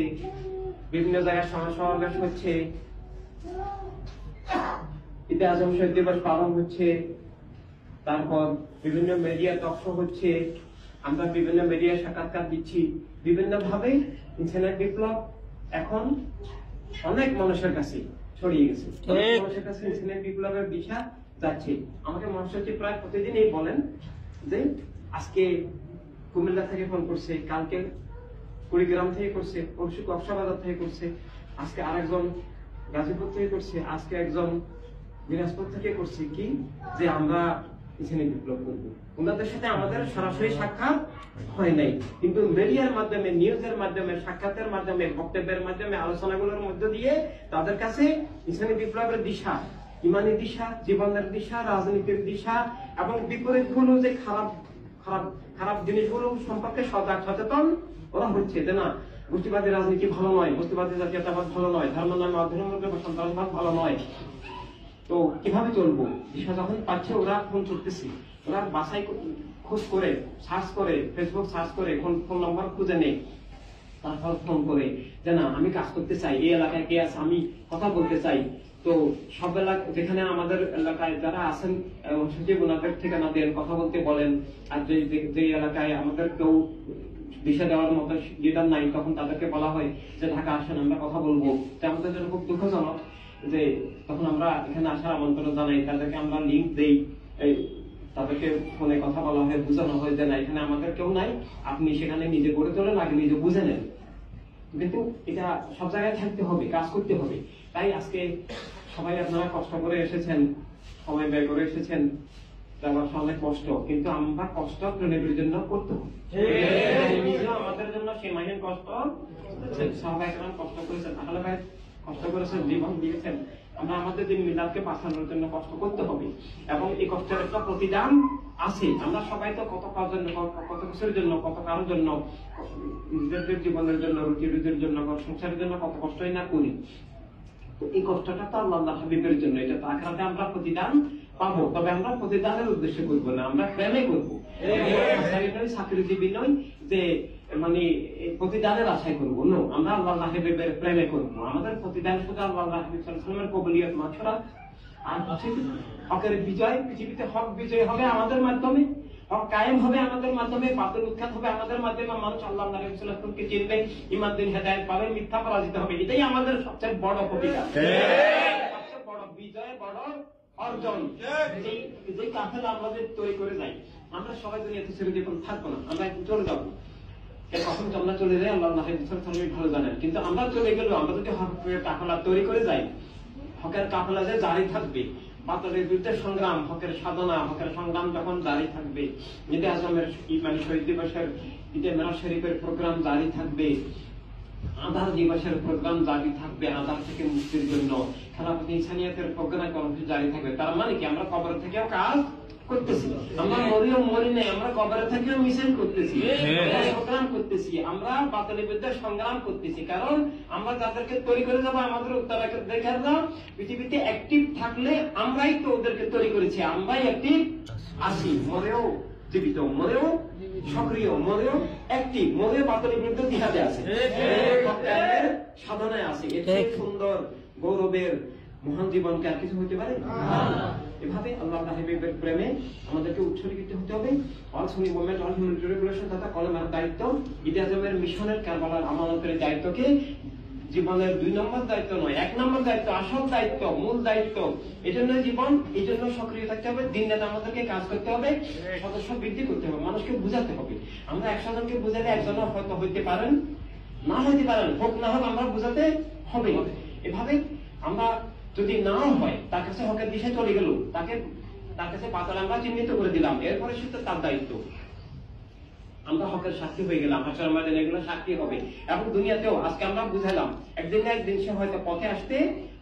বিভিন্ন জায়গায় সমাবেশ হচ্ছে, ঈদে আজম শহীদ দিবস পালন হচ্ছে, তারপর বিভিন্ন মিডিয়া টক শো হচ্ছে, আমরা বিভিন্ন মিডিয়া সাক্ষাৎকার দিচ্ছি, বিভিন্ন ভাবে ইসলামী বিপ্লব এখন অনেক মানুষের কাছে ছড়িয়ে গেছে, অনেক মানুষের কাছে ইসলামী বিপ্লবের দিশা যাচ্ছে। আমাকে মহাসচিব প্রায় প্রতিদিনই বলেন যে আজকে কুমিল্লা থেকে ফোন করছে, কালকে কুড়িগ্রাম থেকে করছে, পরশু কক্সবাজার থেকে করছে, আজকে আরেকজন গাজীপুর থেকে করছে, আজকে একজন দিনাজপুর থেকে করছে, কি যে আমরা ইসলামী বিপ্লব করবো। ওনাদের সাথে আমাদের সরাসরি সাক্ষাৎ হয় নাই, কিন্তু মিডিয়ার মাধ্যমে, নিউজের মাধ্যমে, সাক্ষাতের মাধ্যমে, বক্তব্যের মাধ্যমে, আলোচনাগুলোর মধ্য দিয়ে তাদের কাছে ইসলামী বিপ্লবের দিশা, ইমানি দিশা, জীবনের দিশা, রাজনীতির দিশা এবং বিপরীত গুলো, যে খারাপ খারাপ খারাপ জিনিসগুলো সম্পর্কে সচেতন ওরা হচ্ছে, যে না গোষ্ঠীবাদী রাজনীতি ভালো নয়, গোষ্ঠীবাদী জাতীয়তাবাদ ভালো নয়, ধর্ম নামে অধর্মকে সন্ত্রাসবাদ ভালো নয়। তো কিভাবে চলবো দিশা যখন পাচ্ছে, ওরা ফোন করতেছে, ওরা বাসাই খোঁজ করে, সার্চ করে, ফেসবুক সার্চ করে, ফোন নম্বর খুঁজে নেই, তারপর ফোন করে যে না আমি কাজ করতে চাই, এই এলাকায় কে আছে, আমি কথা বলতে চাই। তো সব এলাকা, যেখানে আমাদের এলাকায় যারা আছেন সচিব, ওনাদের ঠিকানা দেন, কথা বলতে বলেন। আর যে এলাকায় আমাদের কেউ দিশা দেওয়ার মতো লিডার নাই, তখন তাদেরকে বলা হয় যে ঢাকা আসেন, আমরা কথা বলবো। এটা আমাদের জন্য খুব দুঃখজনক যে তখন আমরা এখানে আসার আমন্ত্রণ জানাই, তাদেরকে আমরা লিঙ্ক দেই, তাদেরকে ফোনে কথা বলা হয়, বোঝানো হয় যে না এখানে আমাদের কেউ নাই, আপনি সেখানে নিজে গড়ে তোলেন, আগে নিজে বুঝে নেন। কিন্তু এটা সব জায়গায় থাকতে হবে, কাজ করতে হবে। তাই আজকে সবাই আপনারা কষ্ট করে এসেছেন, সময় ব্যয় করে এসেছেন, আমার অনেক কষ্ট, কিন্তু আমরা কষ্ট প্রণেবের জন্য করতে হবে, আমাদের জন্য সীমাহীন কষ্ট। সবাই কষ্ট করেছেন, আহলে ভাই কষ্ট করেছেন, জীবন দিয়েছেন, আমরা আমাদের দিন মিলাদকে বাঁচানোর জন্য কষ্ট করতে হবে, এবং এই কষ্টের একটা প্রতিদান আছে। আমরা সবাই তো কত কিছুর জন্য, কত কারোর জন্য, নিজেদের জীবনের জন্য, রুটি রুজির জন্য, সংসারের জন্য কত কষ্টই না করি। তো এই কষ্টটা তো আল্লাহ হাবিবের জন্য, এটা তো আখিরাতে আমরা প্রতিদান পাবো। তবে আমরা প্রতিদানের উদ্দেশ্যে করবো না, আমরা প্রেমে করবো। চাকরিজীবী নয় যে মানে প্রতিদানের আশায় করবো, নো, আমরা আল্লাহ হাবিবের প্রেমে করবো। আমাদের প্রতিদান শুধু আল্লাহ হাবিব সাল্লাল্লাহু আলাইহি ওয়াসাল্লামের কবুলিয়ত মাছরা, আর হচ্ছে হকের বিজয়। পৃথিবীতে হক বিজয় হবে আমাদের মাধ্যমে, হক কায়েম হবে আমাদের মাধ্যমে, বাতিল উৎখাত হবে আমাদের মাধ্যমে। মানুষ আল্লাহ নবী সাল্লাল্লাহু আলাইহি ওয়াসাল্লামকে চিনবে, ঈমান দিন হেদায়েত পাবে, মিথ্যা পরাজিত হবে। এটাই আমাদের সবচেয়ে বড় প্রতিদান, সবচেয়ে বড় বিজয়, বড় অর্জন। যে কাফেলা আমাদের তৈরি করে যায়, আমরা সবাই দুনিয়াতে ছেড়ে যখন থাকবো না, আমরা একটু চলে যাবো। কখন আমরা চলে যাই আল্লাহ ভালো জানেন, কিন্তু আমরা চলে গেলেও আমরা যদি হকের কাফেলা তৈরি করে যাই, হকের কাফেলা যে জারি থাকবে, বাতিলের বিরুদ্ধে সংগ্রাম, হকের সাধনা, হকের সংগ্রাম যখন জারি থাকবে, ঈদে আজমের মানে শহীদ দিবসের, ঈদে মেরাজ শরীফের প্রোগ্রাম জারি থাকবে, আধার দিবসের প্রোগ্রাম জারি থাকবে, আধার থেকে মুক্তির জন্য খেলাফত ইনসানিয়াতের প্রোগ্রাম কর্মসূচি জারি থাকবে। তার মানে কি, আমরা কবর থেকেও কাজ করতেছি, আমরা মরিও মরি নাই, আমরা কবরে থেকেও মিছিল করতেছি, সংগ্রাম করতেছি, আমরা বাতিলের বিরুদ্ধে সংগ্রাম করতেছি। কারণ আমরা যাদেরকে তৈরি করে যাবো, আমাদের উত্তরাধিকারীরা পৃথিবীতে অ্যাক্টিভ থাকলে আমরাই তো ওদেরকে তৈরি করেছি, আমরাই অ্যাক্টিভ আছি, মরেও জীবিত, মরেও সক্রিয়, মরেও অ্যাক্টিভ, মরেও বাতিলের বিরুদ্ধে জিহাদে আছে, সাধনায় আছে। এর সুন্দর গৌরবের মহান জীবনকে আর কিছু হতে পারে? এভাবে আল্লাহ হাবিবের প্রেমে আমাদেরকে উৎসর্গিত হতে হবে। অল সুন্নি মুভমেন্ট, অল হিউম্যান রেগুলেশন তথা কলমের দায়িত্ব, ঈদে আজমের মিশনের কারবালার আমানতের দায়িত্বকে জীবনের 2 নম্বর দায়িত্ব নয়, 1 নম্বর দায়িত্ব, আসল দায়িত্ব, মূল দায়িত্ব। এই জন্য জীবন, এই জন্য সক্রিয় থাকতে হবে, দিন রাত আমাদেরকে কাজ করতে হবে, সদস্য বৃদ্ধি করতে হবে, মানুষকে বুঝাতে হবে। আমরা 100 জনকে বুঝালে একজনও হয়তো হইতে পারেন, না হইতে পারেন, হোক না হোক আমরা বুঝাতে হবে। এভাবে আমরা যদি নাও হয়, তার কাছে হকের দিশায় চলে গেল, তার কাছে বাতিল আমরা চিহ্নিত করে দিলাম, এরপরে সে তো তার দায়িত্ব, আমরা হকের সাক্ষী হয়ে গেলাম, হাসর ময়দানে এগুলো সাক্ষী হবে। এবং দুনিয়াতেও আজকে আমরা বুঝাইলাম, একদিন না একদিন সে হয়তো পথে আসতে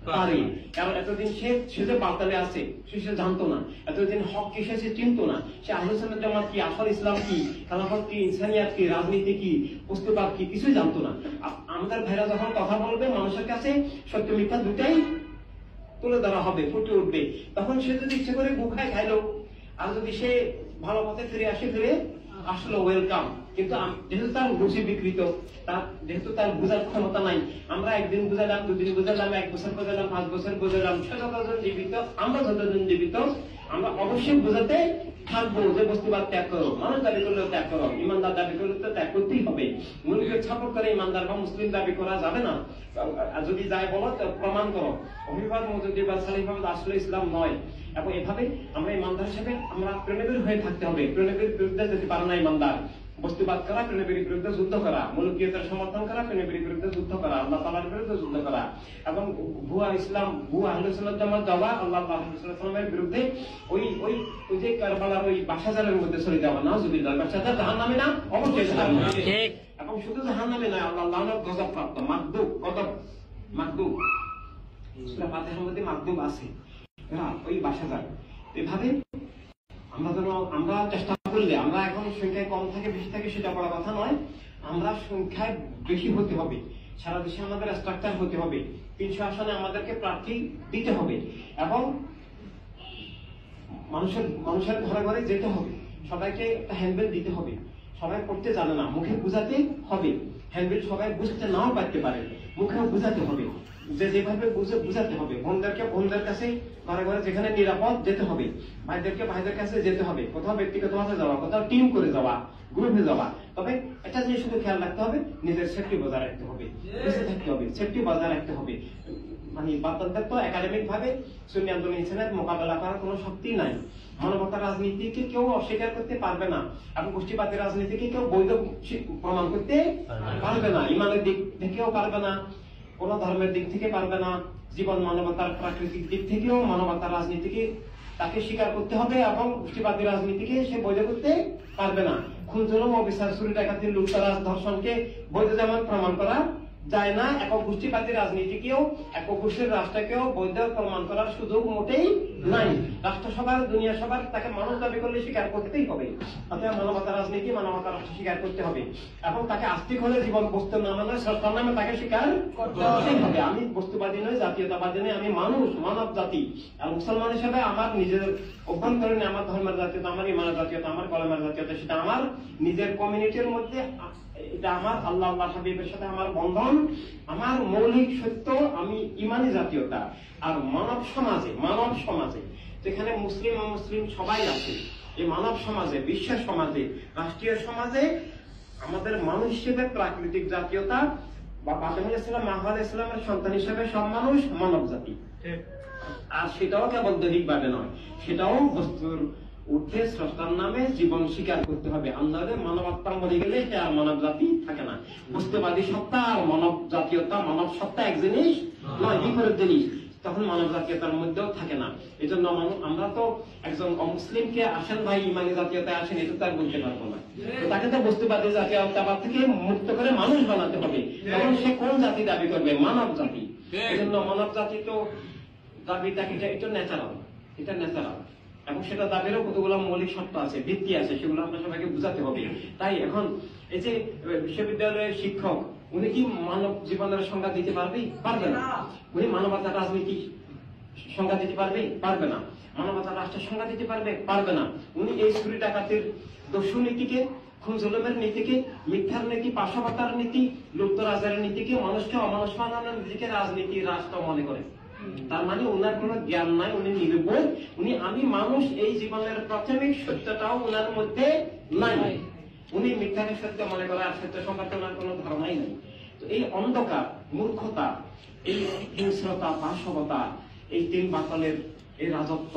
পারে। কারণ এতদিন সে যে বাতিলে আছে সে জানতো না, এতদিন হক কি সে চিনতো না, সে আহলে সুন্নাত জামাত কি, আসল ইসলাম কি, খেলাফত কি, ইনসানিয়াত কি, রাজনীতি কি, পুস্তকাত কি, কিছুই জানতো না। আমাদের ভাইরা যখন কথা বলবে, মানুষের কাছে সত্য মিথ্যা দুটাই তুলে ধরা হবে, ফুটে উঠবে। তখন সে যদি ইচ্ছে করে গুখায় খাইলো, আর যদি সে ভালো পথে ফিরে আসলো ওয়েলকাম। কিন্তু যেহেতু তার রুচি বিকৃত, যেহেতু তার বোঝার ক্ষমতা নাই, আমরা একদিন বুঝালাম, 2 দিন বুঝালাম, 1 বছর বুঝালাম, 5 বছর বুঝালাম, সে যতজন জীবিত, আমরা যতজন জীবিত, আমরা অবশ্যই বুঝাতে থাকবো যে বস্তুবাদ ত্যাগ করো, মানুষ দাবি করলেও ত্যাগ করো, ইমানদার দাবি করলে তো ত্যাগ করতেই হবে। মুলুকের ছাপক করে ইমানদার বা মুসলিম দাবি করা যাবে না। যদি যায় বলো তো প্রমাণ করো, অভিবাদ মজুদিবাদ সালিফাবাদ আসলে ইসলাম নয়। এবং এভাবে আমরা ইমানদার হিসেবে আমরা প্রেমের হয়ে থাকতে হবে। প্রেমের বিরুদ্ধে যেতে পারে না ইমানদার, বস্তুবাদ করা, প্রেমের বিরুদ্ধে যুদ্ধ করা, মুলুকিয়তের সমর্থন করা, প্রেমের বিরুদ্ধে যুদ্ধ করা, আল্লাহ তাআলার বিরুদ্ধে যুদ্ধ করা, এবং ভুয়া ইসলাম, ভুয়া আহলে সুন্নাত জামাত যাওয়া, আল্লাহ রাসূলের বিরুদ্ধে ওই যে কারবালার ওই বাসাজারের মধ্যে চলে যাওয়া, নাউজুবিল্লাহ। বাসাজার জাহান্নামে না, অবশ্যই জাহান্নামে। ঠিক। এবং শুধু জাহান্নামে নয়, আল্লাহ লানত গজব প্রাপ্ত, মাকদুব, গজব, মাকদুব, সূরা ফাতিহার মধ্যে মাকদুব আছে, ওই বাসাজার। এভাবে আমরা চেষ্টা করলে, আমরা এখন সংখ্যায় কম থাকে বেশি থাকে সেটা বড় কথা নয়, আমরা সংখ্যায় বেশি হতে হবে। সারা দেশে আমাদের স্ট্রাকচার হতে হবে, 300 আসনে আমাদেরকে প্রার্থী দিতে হবে, এবং মানুষের ঘরে ঘরে যেতে হবে, সবাইকে একটা হ্যান্ডবিল দিতে হবে। সবাই পড়তে জানে না, মুখে বুঝাতে হবে। হ্যান্ডবিল সবাই বুঝতে নাও পারতে পারে, মুখেও বুঝাতে হবে, যে যেভাবে বুঝাতে হবে। বোনদের কাছে ঘরে ঘরে যেখানে নিরাপদ যেতে হবে, ভাইদেরকে ভাইদের কাছে যেতে হবে, কোথাও ব্যক্তিগত ভাবে যাওয়া, কোথাও টিম করে যাওয়া, গ্রুপে যাওয়া। তবে একটা জিনিস শুধু খেয়াল রাখতে হবে, নিজের সেফটি বজায় রাখতে হবে, বেঁচে থাকতে হবে, সেফটি বজায় রাখতে হবে। মানে বাচ্চাদের তো একাডেমিক ভাবে সুন্নি আন্দোলন ইনসানিয়াত মোকাবেলা করার কোনো শক্তি নাই। মানবতার রাজনীতিকে কেউ অস্বীকার করতে পারবে না, এবং গোষ্ঠীবাদী রাজনীতিকে কেউ বৈধ প্রমাণ করতে পারবে না, ইমানের দিক থেকেও পারবে না, কোন ধর্মের দিক থেকে পারবে না, জীবন মানবতার প্রাকৃতিক দিক থেকেও মানবতার রাজনীতিকে তাকে স্বীকার করতে হবে, এবং গোষ্ঠীবাদী রাজনীতিকে সে বৈধ করতে পারবে না। খুন জুলুম, অবিচার, চুরি ডাকাতি, লুটতরাজ, ধর্ষণকে বৈধ যেমন প্রমাণ করা যায় না। একক গোষ্ঠীবাদী রাজনীতিকেও, একক গোষ্ঠীর রাষ্ট্রকেও বৈধ প্রমাণ করার সুযোগ মোটেই নাই। রাষ্ট্রসভার, দুনিয়া সভার তাকে মানুষ দাবি করলে স্বীকার করতেই হবে। অর্থাৎ মানবতা রাজনীতি, মানবতা রাষ্ট্র স্বীকার করতে হবে এবং তাকে আস্তিক হলে জীবন বস্তু না মানে স্রষ্টার নামে তাকে স্বীকার করতেই হবে। আমি বস্তুবাদী নই, জাতীয়তাবাদী নই, আমি মানুষ, মানব জাতি। আর মুসলমান হিসেবে আমার নিজের অভ্যন্তরীণ আমার ধর্মের জাতীয়তা, আমার ইমানের জাতীয়তা, আমার কলমের জাতীয়তা, সেটা আমার নিজের কমিউনিটির মধ্যে, এটা আমার আল্লাহ আল্লাহ হাবিবের সাথে আমার বন্ধন, আমার মৌলিক সত্য, আমি ইমানি জাতীয়তা। আর মানব সমাজে যেখানে মুসলিম অমুসলিম সবাই আছে, এই মানব সমাজে, বিশ্বের সমাজে, রাষ্ট্রীয় সমাজে আমাদের মানুষ হিসেবে প্রাকৃতিক জাতীয়তা বা আদম আলাইহিস সালাম, হাওয়া আলাইহিস সালামের সন্তান হিসেবে সব মানুষ মানব জাতি। আর সেটাও কেবল দৈহিকভাবে নয়, সেটাও বস্তুর ঊর্ধ্বে স্রষ্টার নামে জীবন স্বীকার করতে হবে। আন্দাজে মানবাত্মা মরে গেলে সে আর মানব জাতি থাকে না। বস্তুবাদী সত্তা আর মানব জাতীয়তা, মানব সত্তা এক জিনিস নয়, বিপরীত জিনিস। তখন মানব জাতীয়তার মধ্যেও থাকে না। এই জন্য আমরা তো একজন অমুসলিমকে আসেন ভাই ইমানি জাতীয়তায় আসেন, এটা তো আর বলতে পারবো না। তাকে তো বস্তুবাদী জাতীয়তাবাদ থেকে মুক্ত করে মানুষ বানাতে হবে। তখন সে কোন জাতি দাবি করবে? মানব জাতি। এই জন্য মানব জাতি তো দাবিটাকে, এটা ন্যাচারাল, এটা ন্যাচারাল এবং সেটা দাবিরও কতগুলো মৌলিক শর্ত আছে, ভিত্তি আছে, সেগুলো আমরা সবাইকে বুঝাতে হবে। তাই এখন এই যে বিশ্ববিদ্যালয়ের শিক্ষক, উনি কি মানব জীবনের সংজ্ঞা দিতে পারবে? পারবে না। উনি মানবতার রাজনীতি সংজ্ঞা দিতে পারবে? পারবে না। মানবতার রাষ্ট্রের সংজ্ঞা দিতে পারবে? পারবে না। উনি এই চুরি ডাকাতির দস্যুনীতিকে, খুন জুলুমের নীতিকে, মিথ্যার নীতি, পাশাপাতার নীতি, লুপ্তরাজের নীতিকে, মানুষকে অমানুষ বানানোর নীতিকে রাজনীতি, রাষ্ট্র মনে করে। তার মানে ওনার কোন জ্ঞান নাই, উনি নির্বোধ, উনি আমি মানুষ এই জীবনের প্রাথমিক সত্যটাও ওনার মধ্যে নাই। উনি মিথ্যাকে সত্য মনে করে, আর সত্য সম্পর্কে ওনার কোন ধারণাই নেই। তো এই অন্ধকার, মূর্খতা, এই হিংস্রতা, পাশবতা, এই তিন বাতলের এই রাজত্ব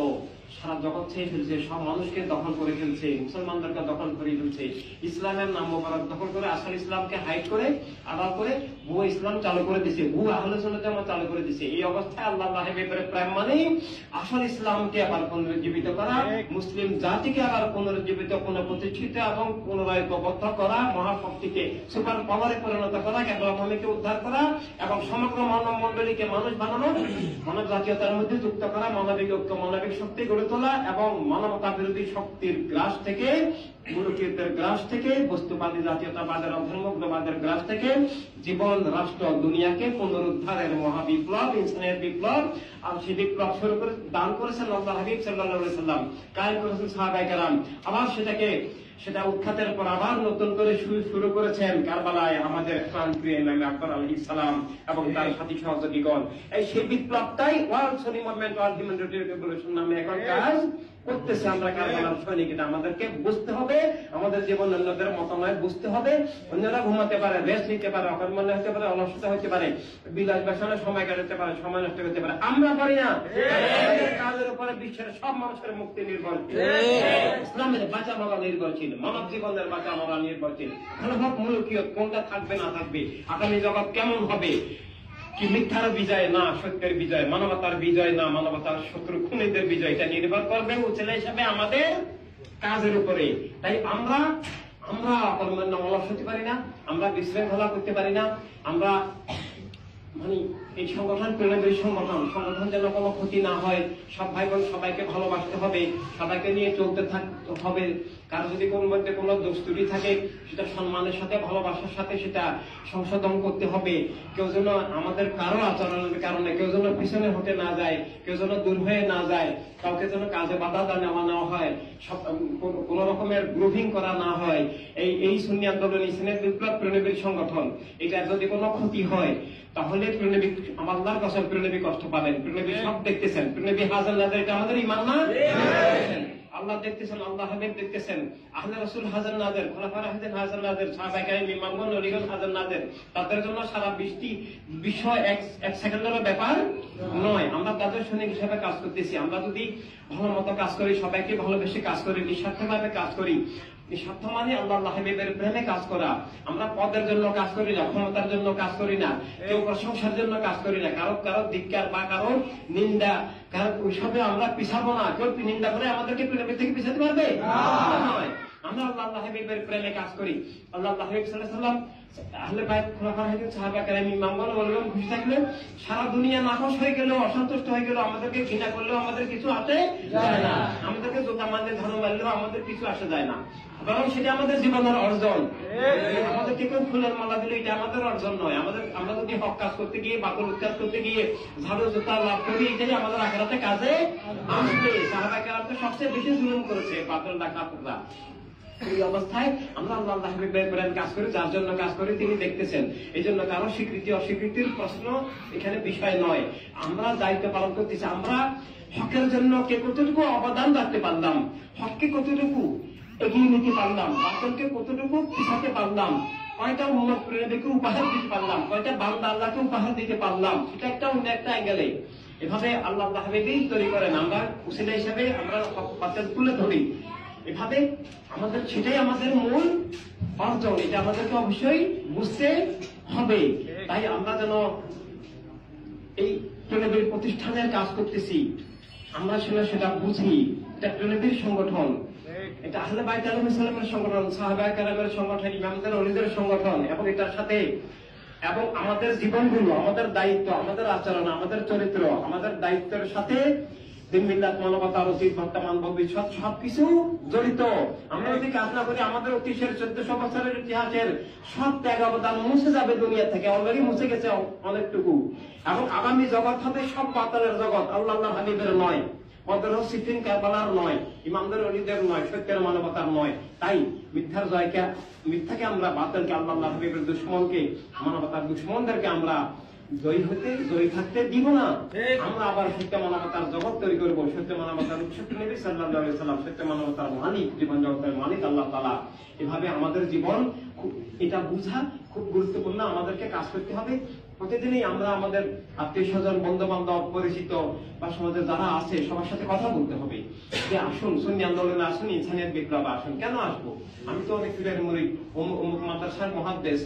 সারা জগৎ ছেয়ে ফেলছে, সব মানুষকে দখল করে ফেলছে, মুসলমানদেরকে দখল করে ফেলছে, ইসলামের নাম মোবারক দখল করে আসল ইসলামকে হাইড করে, আড়াল করে ভুয়া ইসলাম চালু করে দিছে, ভুয়া আহলে সুন্নাত জামাত চালু করে দিছে। এই অবস্থায় আল্লাহ হাবিবের প্রেম মানে আসল ইসলামকে আবার পুনরুজ্জীবিত করা, মুসলিম জাতিকে আবার পুনরুজ্জীবিত, পুনঃপ্রতিষ্ঠিত এবং পুনরায় ঐক্যবদ্ধ করা, মহাশক্তিকে সুপার পাওয়ারে পরিণত করা, কেবল ভূমিকে উদ্ধার করা এবং সমগ্র মানব মন্ডলীকে মানুষ বানানো, মানব জাতীয়তার মধ্যে যুক্ত করা, মানবিক ঐক্য, মানবিক শক্তি গড়ে তোলা এবং মানবতা বিরোধী শক্তির গ্রাস থেকে, মুলুকিয়তের গ্রাস থেকে, বস্তুবাদী জাতীয়তাবাদের, ধর্মগ্রবাদের গ্রাস থেকে জীবন, রাষ্ট্র, দুনিয়াকে পুনরুদ্ধারের মহাবিপ্লব, ইনসানের বিপ্লব। আর সেই বিপ্লব শুরু করে দান করেছেন আল্লাহ হাবিব সাল্লাল্লাহু আলাইহি সাল্লাম, কায়েম করেছেন সাহাবায়ে কেরাম। আবার সেটা উৎখাতের পর আবার নতুন করে শুরু করেছেন কারবালায় আমাদের প্রাণপ্রিয় ইমাম আকবর আলাইহিস সালাম এবং তার সাথী সহযোগীগণ। এই সেই বিপ্লবটাই ওয়ার্ল্ড সনি মুভমেন্ট, ওয়ার্ল্ড হিউম্যানিটেরিয়ান রেভলিউশন নামে এখন কাজ করতেছে। আমরা কারবালার সৈনিক, এটা আমাদেরকে বুঝতে হবে। আমাদের জীবন অন্যদের মতো নয়, বুঝতে হবে। অন্যরা ঘুমাতে পারে, রেস্ট নিতে পারে, অকর্মণ্য হতে পারে, অলসতা হতে পারে, বিলাস ব্যসনে সময় কাটাতে পারে, সময় নষ্ট করতে পারে, আমরা পারি না। কাজের উপরে বিশ্বের সব মানুষের মুক্তি নির্ভরশীল, ইসলামের বাঁচা মরা নির্ভরশীল, মানব জীবনের বাঁচা মরা নির্ভরশীল। মানবত মুলুকিয়ত কোনটা থাকবে না থাকবে, আগামী জগৎ কেমন হবে, কি মিথ্যার বিজয় না সত্যের বিজয়, মানবতার বিজয় না মানবতার শত্রু খুনিদের বিজয়, এটা নির্ভর করবে উচিলা হিসাবে আমাদের কাজের উপরে। তাই আমরা অকর্মণ্য অলস হতে পারি না, আমরা বিশৃঙ্খলা করতে পারি না, আমরা মানে এই সংগঠন প্রেরণাদায়ী সংগঠন যেন কোনো ক্ষতি না হয়, সব ভাই বোন সবাইকে ভালোবাসতে হবে, সবাইকে নিয়ে চলতে থাকতে হবে। কারো যদি কোন মধ্যে কোনো দোষ ত্রুটি থাকে সেটা সম্মানের সাথে, ভালোবাসার সাথে সেটা সংশোধন করতে হবে। কেউ যেন আমাদের কারো আচরণের কারণে কেউ যেন পিছনে হতে না যায়, কেউ যেন দূর হয়ে না যায়, কাউকে যেন কাজে বাধা নেওয়া হয়, কোন রকমের গ্রুপিং করা না হয়। এই সুন্নি আন্দোলন, ইসলামের বিপ্লব প্রেরণাদায়ী সংগঠন, এটা যদি কোনো ক্ষতি হয় তাহলে প্রেরণাবী, আমার আল্লাহর কসম, প্রেরণাবী কষ্ট পাবেন। প্রেরণাবী সব দেখতেছেন, প্রেরণাবী হাজার নাজার, এটা আমাদের ঈমান না? আল্লাহ দেখতেছেন, আল্লাহ হাবিব দেখতেছেন, আহলে রাসূল হাজার নাজার, খোলাফায়ে রাশিদিন হাজার নাজার, সাহাবায়ে কেরাম, ইমামগণ, ওলিগণ হাজার নাজার। তাদের জন্য সারা বিষয় এক সেকেন্ডের ব্যাপার নয়। আমরা তাদের সৈনিক হিসাবে কাজ করতেছি। আমরা যদি ভালো মতো কাজ করি, সবাইকে ভালোবেসে কাজ করি, নিঃস্বার্থভাবে কাজ করি, নিঃস্বার্থ মানে আল্লাহ হাবিবের প্রেমে কাজ করা। আমরা পদের জন্য কাজ করি না, ক্ষমতার জন্য কাজ করি না, কেউ প্রশংসার জন্য কাজ করি না, কারো ধিক্কার বা কারো নিন্দা, কারো ওইসবে আমরা পিছাবো না। কেউ নিন্দা করে আমাদেরকে প্রেমের থেকে পিছাতে পারবে? নয়। আমরা আল্লাহ হাবিবের প্রেমে কাজ করি। আল্লাহ হাবিব সাল্লাল্লাহু আলাইহি ওয়াসাল্লাম আহলে বাইত খোলাফায়ে রাশিদিন সাহাবা কেরাম ইমামগণ বলবেন খুশি থাকলে সারা দুনিয়া নাখোশ হয়ে গেল, অসন্তুষ্ট হয়ে গেল, আমাদেরকে ঘৃণা করলেও আমাদের কিছু আসে যায় না, আমাদেরকে জোতা মারলে ধর্ম মারলেও আমাদের কিছু আসে যায় না, বরং সেটা আমাদের জীবনের অর্জন। আমাদেরকে কেউ ফুলের মালা দিলে এটা আমাদের অর্জন নয়। আমরা যদি হক কাজ করতে গিয়ে, বাতিল কাজ করতে গিয়ে ঝাড়ু জোতা লাভ করি, এটাই আমাদের আখিরাতে কাজে আসবে। সাহাবা কেরাম তো সবচেয়ে বেশি জুলুম করেছে বাতিল ডাকাতরা। এই অবস্থায় আমরা আল্লাহ হাবিবের প্রেমে কাজ করি, যার জন্য কাজ করি তিনি দেখতেছেন। এই জন্য কারো স্বীকৃতি অস্বীকৃতির প্রশ্ন এখানে বিষয় নয়। আমরা দায়িত্ব পালন করতেছি। আমরা হকের জন্য কে কতটুকু অবদান রাখতে পারলাম, হককে কতটুকু এগিয়ে নিতে পারলাম, বাতিলকে কতটুকু পিছাতে পারলাম, কয়টা উম্মত প্রেরণাকে উপহার দিতে পারলাম, কয়টা বান্দা আল্লাহকে উপহার দিতে পারলাম, সেটা একটা অন্য একটা অ্যাঙ্গেলে। এভাবে আল্লাহ হাবিবই তৈরি করেন, আমরা উসিলা হিসাবে আমরা বাতিল তুলে ধরি। এভাবে আমাদের সেটাই আমাদের মূল অর্জন, এটা আমাদেরকে অবশ্যই বুঝতে হবে। তাই আমরা যেন এই ট্রেনেবির প্রতিষ্ঠানের কাজ করতেছি, আমরা সেটা বুঝি। এটা ট্রেনেবির সংগঠন, এটা আহলে বাইত আলাইহিস সালামের সংগঠন, সাহাবা কেরামের সংগঠন, ইমামদের ওলিদের সংগঠন, এবং এটার সাথে এবং আমাদের জীবনগুলো, আমাদের দায়িত্ব, আমাদের আচরণ, আমাদের চরিত্র, আমাদের দায়িত্বের সাথে দিন-মিল্লাত, মানবতার অতীত, বর্তমান, ভবিষ্যৎ সবকিছু জড়িত। আমরা যদি কাজ না করি আমাদের অতীতের 1400 বছরের ইতিহাসের সব ত্যাগ অবদান মুছে যাবে দুনিয়া থেকে, অলরেডি মুছে গেছে অনেকটুকু। এবং আগামী জগৎ হবে সব বাতিলের জগৎ, আল্লাহ হাবিবের নয়, বদর সিফিন কারবালার নয়, ইমামদের ওলিদের নয়, সত্যের মানবতার নয়। তাই মিথ্যার জয়কে, মিথ্যাকে আমরা, বাতিলকে, আল্লাহ হাবিবের দুশমনকে, মানবতার দুশমনদেরকে আমরা জয়ী থাকতে দিব না। আমরা আবার সত্য মানবতার জগৎ তৈরি করবো, সত্য মানবতার উৎসব নবী সাল্লাল্লাহু আলাইহি ওয়াসাল্লাম, সত্য মানবতার মালিক, জীবন জগতের মালিক আল্লাহ তাআলা। এভাবে আমাদের জীবন, এটা বুঝা খুব গুরুত্বপূর্ণ। আমাদেরকে কাজ করতে হবে। প্রতিদিনই আমরা আমাদের আত্মীয় স্বজন, বন্ধু বান্ধব, পরিচিত বা সমাজে যারা আছে সবার সাথে কথা বলতে হবে যে আসুন সুন্নি আন্দোলনে আসুন, ইনসানিয়ত বিপ্লবে আসুন। কেন আসবো? আমি তো অনেক পীরের মুরিদ, অমুক মাদ্রাসার মুহাদ্দিস,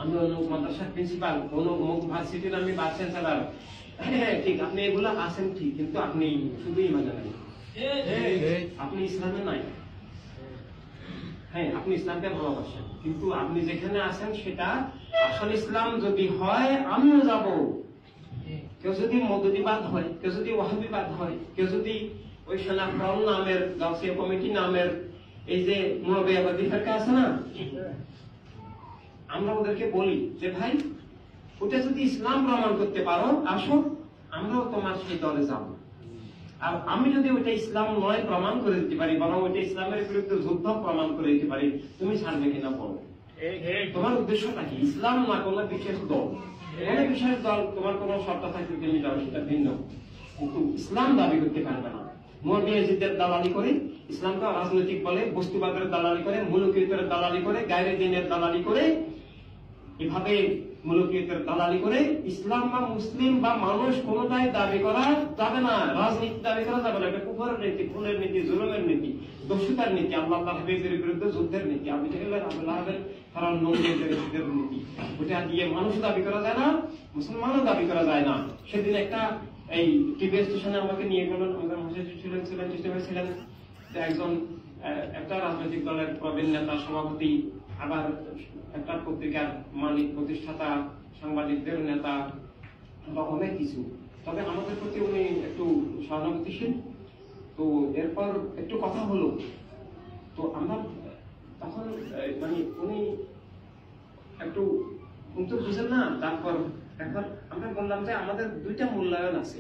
আমি অমুক মাদ্রাসার প্রিন্সিপাল, অমুক ভার্সিটির আমি ভাইস চ্যান্সেলর। হ্যাঁ ঠিক, আপনি এগুলো আছেন ঠিক, কিন্তু আপনি শুধু ইমানে নাই, আপনি ইসলামে নাই। হ্যাঁ, আপনি ইসলামকে ভালোবাসেন, কিন্তু আপনি যেখানে আছেন সেটা আসল ইসলাম যদি হয় আমিও যাব। কেউ যদি মদুদিবাদ হয়, কেউ যদি ওয়াহাবিবাদ হয়, কেউ যদি ওই সেনাফ্রন নামের, গাউসিয়া কমিটি নামের এই যে মুরব্বিয়াবাদী ফিরকা আছে না, আমরা ওদেরকে বলি যে ভাই ওটা যদি ইসলাম প্রমাণ করতে পারো আসো, আমরাও তোমার সেই দলে যাব। আর আমি যদি ওইটা ইসলাম নয় প্রমাণ করে দিতে পারি, বরং ওইটা ইসলামের বিরুদ্ধে যুদ্ধ প্রমাণ করে দিতে পারি, তুমি ছাড়বে কিনা বলো। তোমার উদ্দেশ্যটা কি? ইসলাম না কোনো বিশেষ দল, কোনো বিশেষ দল তোমার কোনো শর্ত থাকলে তুমি যাও, সেটা ভিন্ন, কিন্তু ইসলাম দাবি করতে পারবে না। মুরব্বিয়াজিদের দালালি করে, ইসলামকে রাজনৈতিক বলে, বস্তুবাদের দালালি করে, মুলুকিয়তের দালালি করে, গায়রে দ্বীনের দালালি করে, এভাবে মুলুকিয়তের দালালি করে ইসলাম বা মুসলিম বা মানুষ কোনটাই দাবি করা যাবে না। রাজনীতি দাবি করা যাবে না। এটা কুফরের নীতি, খুনের নীতি, জুলুমের নীতি, দস্যুতার নীতি, আল্লাহ হাবিবের বিরুদ্ধে যুদ্ধের নীতি, আবু জাহেলের, আবু লাহাবের কারণ নবীদের নীতি। ওটা দিয়ে মানুষ দাবি করা যায় না, মুসলমানও দাবি করা যায় না। সেদিন একটা এই টিভি স্টেশনে আমাকে নিয়ে গেলেন, আমাদের মহাসচিব ছিলেন, ছিলেন একজন একটা রাজনৈতিক দলের প্রবীণ নেতা, সভাপতি, আবার একটা পত্রিকার মালিক, প্রতিষ্ঠাতা, সাংবাদিকদের নেতা বা অনেক কিছু। তবে আমাদের প্রতি উনি একটু সহানুভূতিশীল। তো এরপর একটু কথা হলো, তো আমরা তখন মানে উনি একটু কিন্তু বুঝেন না। তারপর একবার আমরা বললাম যে আমাদের দুইটা মূল্যায়ন আছে,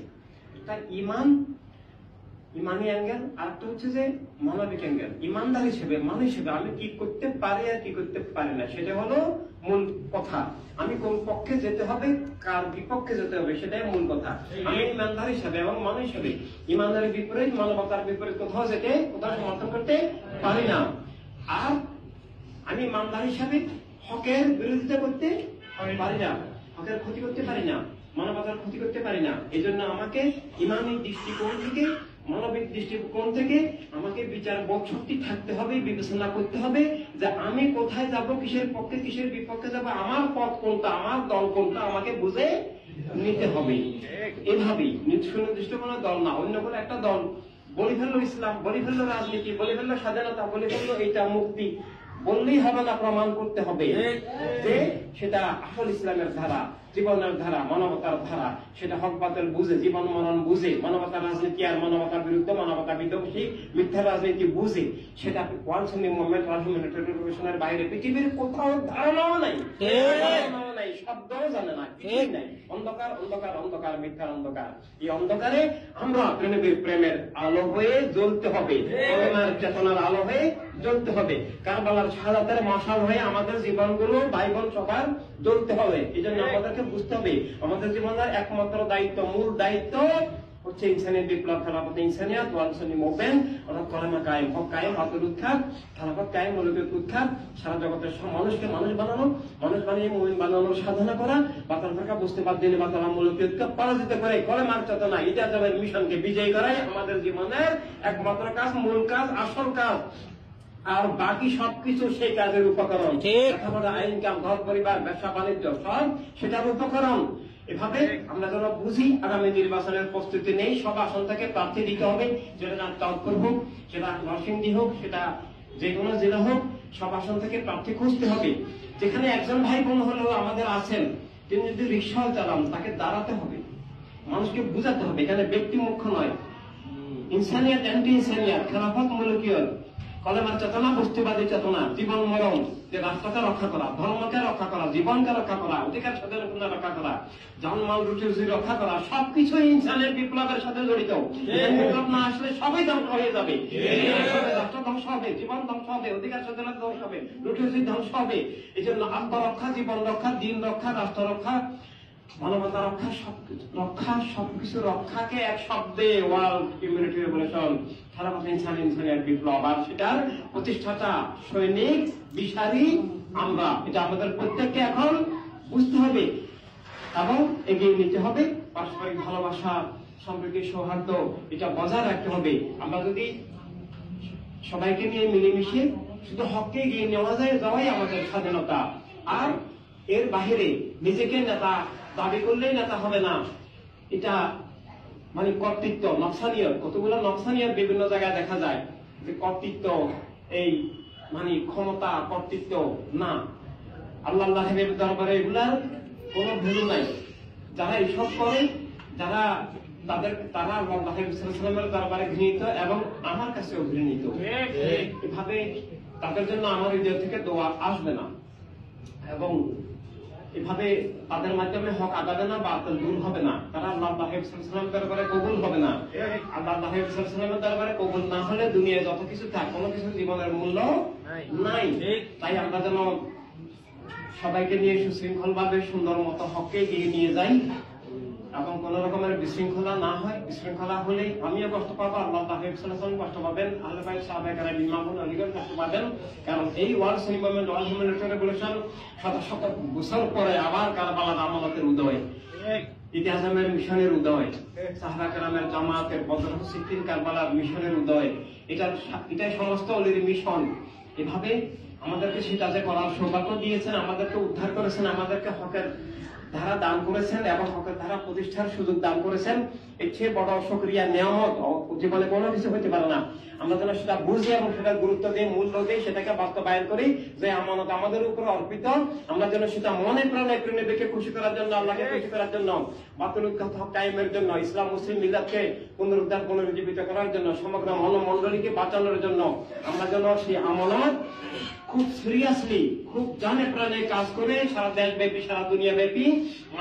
একটা ইমানি অ্যাঙ্গেল, আর একটা হচ্ছে যে মানবিক অ্যাঙ্গেল। ইমানদার হিসেবে, মানুষ হিসেবে আমি কি করতে পারি আর কি করতে পারি না, সেটা হলো মূল কথা। আমি কোন পক্ষে যেতে হবে, কার বিপক্ষে যেতে হবে, সেটাই মূল কথা। আমি ইমানদার হিসেবে এবং মানুষ হিসেবে ইমানদারের বিপরীত, মানবতার বিপরীত কোথাও সমর্থন করতে পারি না। আর আমি ইমানদার হিসাবে হকের বিরোধিতা করতে পারি না, হকের ক্ষতি করতে পারি না, মানবতার ক্ষতি করতে পারি না। এই জন্য আমাকে ইমানি দৃষ্টিকোণ থেকে, মানবিক দৃষ্টিকোণ থেকে আমাকে বিচার বোধ শক্তি থাকতে হবে, বিবেচনা করতে হবে যে আমি কোথায় যাব, কিসের পক্ষে কিসের বিপক্ষে যাব, আমার পথ কোনটা, আমার দল কোনটা, আমাকে বুঝে নিতে হবে। এভাবেই সুনির্দিষ্ট কোনো দল না, অন্য কোনো একটা দল বলি ফেললো ইসলাম, বলি ফেললো রাজনীতি, বলি ফেললো স্বাধীনতা, বলি ফেললো এইটা মুক্তি, বললেই হবে না, প্রমাণ করতে হবে যে সেটা আসল ইসলামের ধারা, জীবনের ধারা, মানবতার ধারা। সেটা হক বাতিল বুঝে, জীবন মরণ বুঝে, মানবতার রাজনীতি আর মানবতার বিরুদ্ধে, মানবতা বিধ্বংসী মিথ্যা রাজনীতি বুঝে, সেটা ওয়ার্ল্ড সুন্নি মুভমেন্ট, ওয়ার্ল্ড হিউম্যানিটেরিয়ান রিভলিউশনের বাইরে পৃথিবীর কোথাও ধারণাও নাই, শব্দও জানে না, কিছুই নাই। অন্ধকার, অন্ধকার, অন্ধকার, মিথ্যার অন্ধকার। এই অন্ধকারে আমরা প্রেমের আলো হয়ে জ্বলতে হবে, কলেমার চেতনার আলো হয়ে জ্বলতে হবে, কারবালার শাহাদাতের মশাল হয়ে আমাদের জীবনগুলো ভাই বোন সবার জ্বলতে হবে। এই জন্য আমাদেরকে বুঝতে হবে আমাদের জীবনের একমাত্র দায়িত্ব, মূল দায়িত্ব হচ্ছে ইনসানিয়ত বিপ্লব, খেলাফত ইনসানিয়ত, ওয়ার্ল্ড সুন্নি মুভমেন্ট, অর্থাৎ কলেমা কায়েম, হক কায়েম, হকের উৎখাত, খেলাফত কায়েম, মৌলবাদের উৎখাত, সারা জগতের সব মানুষকে মানুষ বানানো, মানুষ বানিয়ে মুমিন বানানোর সাধনা করা, বাতাল থাকা বুঝতে পার দিনে বাতাল মৌলবাদের উৎখাত পরাজিত করে কলেমার চেতনা ঈদে আজমের মিশনকে বিজয়ী করাই আমাদের জীবনের একমাত্র কাজ, মূল কাজ, আসল কাজ। আর বাকি সবকিছু সেই কাজের উপকরণ, লেখাপড়া, ইনকাম, ঘর পরিবার, ব্যবসা বাণিজ্য, সব সেটার উপকরণ। এভাবে আমরা যেন বুঝি আগামী নির্বাচনের প্রস্তুতি নেই, সব আসন থেকে প্রার্থী দিতে হবে, যেটা চাঁদপুর হোক, সেটা নরসিংদী হোক, সেটা যে কোনো জেলা হোক, সব আসন থেকে প্রার্থী খুঁজতে হবে। যেখানে একজন ভাই বোন হলেও আমাদের আছেন, তিনি যদি রিক্সা চালান, তাকে দাঁড়াতে হবে, মানুষকে বুঝাতে হবে এখানে ব্যক্তি মুখ্য নয়, ইনসানিয়ত, অ্যান্টি ইনসানিয়ত, খেলাফত, মুলকিয়ত, কলেমার চেতনা, বস্তুবাদী চেতনা, জীবন মরণ, যে রাষ্ট্রকে রক্ষা করা, ধর্মকে রক্ষা করা, জীবনকে রক্ষা করা, অধিকার স্বাধীনতা রক্ষা করা, জানমাল রুটি রক্ষা করা, সবকিছু ইনসানের বিপ্লবের সাথে জড়িত। বিপ্লব না আসলে সবই ধ্বংস হয়ে যাবে, রাষ্ট্র ধ্বংস হবে, জীবন ধ্বংস হবে, অধিকার স্বাধীনতা ধ্বংস হবে, রুটি ধ্বংস হবে। এই জন্য আত্মা রক্ষা, জীবন রক্ষা, দিন রক্ষা, রাষ্ট্র রক্ষা, মানবতা রক্ষা, সবকিছু রক্ষা, সবকিছু রক্ষাকে এক শব্দে ওয়ার্ল্ড হিউম্যানিটি রিভলিউশন, খেলাফত ইনসানিয়ত বিপ্লব। আর সেটার প্রতিষ্ঠাতা সৈনিক, দিশারি আমরা। এটা আমাদের প্রত্যেককে এখন বুঝতে হবে এবং এগিয়ে নিতে হবে। পারস্পরিক ভালোবাসা, সম্প্রীতি, সৌহার্দ্য, এটা বজায় রাখতে হবে। আমরা যদি সবাইকে নিয়ে মিলেমিশে শুধু হককে এগিয়ে নেওয়া যায়, যাওয়াই আমাদের স্বাধীনতা। আর এর বাহিরে নিজেকে নেতা দাবি করলেই নেতা হবে না, এটা মানে কর্তৃত্ব, নকশানিয়ত, কতগুলো নকশানিয়ত বিভিন্ন জায়গায় দেখা যায় যে কর্তৃত্ব, এই মানে ক্ষমতা, কর্তৃত্ব না। আল্লাহ দরবারে এগুলার কোনো ভ্যালু নাই। যারা এইসব করে, যারা তারা আল্লাহ দরবারে ঘৃণিত এবং আমার কাছেও ঘৃণিত। এভাবে তাদের জন্য আমার হৃদয় থেকে দোয়া আসবে না এবং এভাবে তাদের মাধ্যমে হক আদাবে না, বাতিল দূর হবে না, তারা আল্লাহ দরবারে কবুল হবে না। আল্লাহ দরবারে কবুল না হলে দুনিয়ায় যত কিছু থাক, কোনো কিছু জীবনের মূল্য নাই। তাই আমরা যেন সবাইকে নিয়ে সুশৃঙ্খল ভাবে সুন্দর মতো হককে এগিয়ে নিয়ে যাই এবং কোন রকমের বিশৃঙ্খলা না হয়। বিশৃঙ্খলা হলে আমিও কষ্ট পাবো, আল্লাহ কষ্ট পাবেন, আহলে বাইত সাহাবায়ে কেরাম, ইমামুল আলীগণ কষ্ট পাবেন। কারণ এই ওয়ার্ল্ড সুন্নি মুভমেন্ট, ওয়ার্ল্ড হিউম্যানিটেরিয়ান রিভলিউশন শত শত বছর পরে আবার কারবালার আমানতের উদয়, ঈদে আজমের মিশনের উদয়, সাহাবা কেরামের জামাতের, বদর, সিদ্দিন, কারবালার মিশনের উদয়, এটাই সমস্ত অলির মিশন। এভাবে আমাদেরকে সেটা যে করার সৌভাগ্য দিয়েছেন, আমাদেরকে উদ্ধার করেছেন, আমাদেরকে হকের ধারা দান করেছেন এবং হকের ধারা প্রতিষ্ঠার সুযোগ দান করেছেন। এর চেয়ে বড় শুকরিয়া, নিয়ামত জীবনে কোনো কিছু হতে পারে না। আমরা যেন সেটা বুঝি এবং সেটা গুরুত্ব দিয়ে, মূল্য দিয়ে সেটাকে বাস্তবায়ন করি, যে আমানত আমাদের উপর অর্পিত। আমরা যেন সেটা মনে প্রাণে প্রেমীকে খুশি করার জন্য, আল্লাহকে খুশি করার জন্য, বাতিল উৎখাত, হক কায়েমের জন্য, ইসলাম মুসলিম মিলাদকে পুনরুদ্ধার, পুনরুজ্জীবিত করার জন্য, সমগ্র মানবমণ্ডলীকে বাঁচানোর জন্য আমরা যেন সেই আমানত খুব সিরিয়াসলি, খুব জানে প্রাণে কাজ করে সারা দেশব্যাপী, সারা দুনিয়া ব্যাপী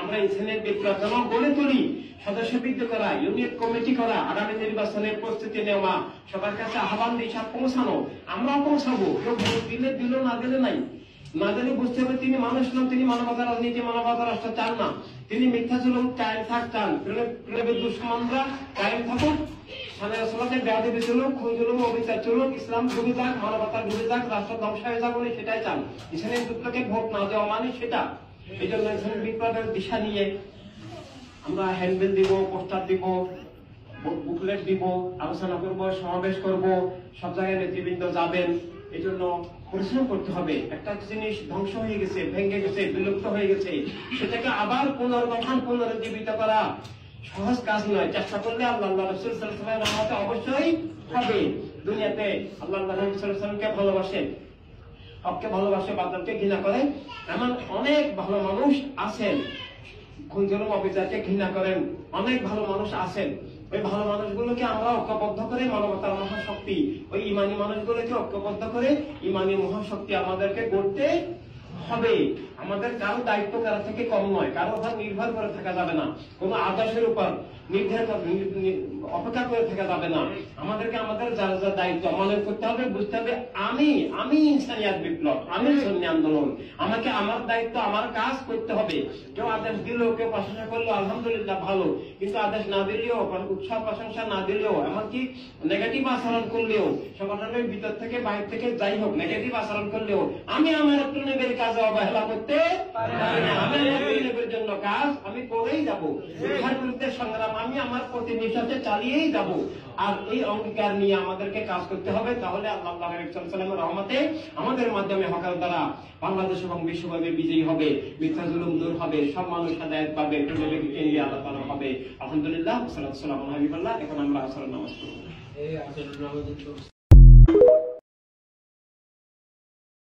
আমরা ইনসানিয়ত বিপ্লব যেন গড়ে তুলি। সদস্য বৃদ্ধি করা, ইউনিট কমিটি করা, আগামী নির্বাচনের প্রস্তুতি নেওয়া, সবার কাছে আহ্বান দিয়ে পৌঁছানো। আমরাও পৌঁছাবো, কেউ ভোট দিলে দিল, না দিলে নাই। না দিলে বুঝতে হবে তিনি মানুষ নন, তিনি মানবতা রাজনীতি, মানবতা রাষ্ট্র চান না। তিনি মিথ্যা জুলুম কায়েম থাক চান, প্রেমের দুশ্মনরা কায়েম থাকুক, অবিচার চলুক, ইসলাম ডুবে যাক, মানবতা ডুবে যাক, রাষ্ট্র ধ্বংস হয়ে যাক, উনি সেটাই চান। ইসলামের বিপ্লবকে ভোট না দেওয়া মানে সেটা। এই জন্য ইসলামের বিপ্লবের দিশা নিয়ে আমরা হ্যান্ডবিল দিব, পোস্টার দিব, বুকলেট দিব, আলোচনা করব, সমাবেশ করব, সব জায়গায় নেতৃবৃন্দ যাবেন। এই জন্য পরিশ্রম করতে হবে। একটা জিনিস ধ্বংস হয়ে গেছে, ভেঙে গেছে, বিলুপ্ত হয়ে গেছে, সেটাকে আবার পুনর্গঠন, পুনরুজ্জীবিত করা, সহজ কাজ নয়, চেষ্টা করলে আল্লাহ রাসূল সাল্লাল্লাহু আলাইহি ওয়াসাল্লামের রহমতে অবশ্যই হবে। দুনিয়াতে আল্লাহ রাসূল সাল্লাল্লাহু আলাইহি ওয়াসাল্লামকে ভালোবাসেন, হককে ভালোবাসে, বাতিলকে ঘৃণা করেন, এমন অনেক ভালো মানুষ আছেন। খুন-জুলুম অবিচারকে ঘৃণা করেন অনেক ভালো মানুষ আছেন। ওই ভালো মানুষগুলোকে আমরা ঐক্যবদ্ধ করে মানবতার মহাশক্তি, ওই ইমানি মানুষগুলোকে ঐক্যবদ্ধ করে ইমানি মহাশক্তি আমাদেরকে গড়তে হবে। আমাদের কারো দায়িত্ব কারো থেকে কম নয়, কারো উপর নির্ভর করে থাকা যাবে না, কোন আদর্শের উপর অপেক্ষা করে থাকা যাবে না। আমাদেরকে আমাদের যার যার দায়িত্ব মনে করতে হবে, বুঝতে হবে আমি ইনসানিয়াত বিপ্লব, আমি সুন্নি আন্দোলন, আমাকে আমার দায়িত্ব আমার কাজ করতে হবে। কেউ আদেশ দিল, কেউ প্রশংসা করলো, আলহামদুলিল্লাহ ভালো, কিন্তু আদেশ না দিলেও, উৎসাহ প্রশংসা না দিলেও, এমনকি নেগেটিভ আচরণ করলেও, সংগঠনের ভিতর থেকে বাইরে থেকে যাই হোক নেগেটিভ আচরণ করলেও আমি আমার একটু নেবের কাজে অবহেলা করতে পারি না। আমি আমার নেবের জন্য কাজ আমি করেই যাব, ইহার বিরুদ্ধে সংগ্রাম আমি আমার প্রতি নিঃশ্বাসে চালিয়েই যাব। আর এই অঙ্গীকার নিয়ে আমাদেরকে কাজ করতে হবে। তাহলে আল্লাহ সাল্লাল্লাহু রহমতে আমাদের মাধ্যমে হকের দ্বারা বাংলাদেশ এবং বিশ্বব্যাপী বিজয়ী হবে, মিথ্যা জুলুম দূর হবে, সব মানুষ হেদায়েত পাবে, পৃথিবীকে নিয়ে আল্লাহ তাআলা হবে। আলহামদুলিল্লাহ, সাল্লাল্লাহু আলাইহি ওয়া সাল্লাম। এখন আমরা আসরের নামাজ পড়ব।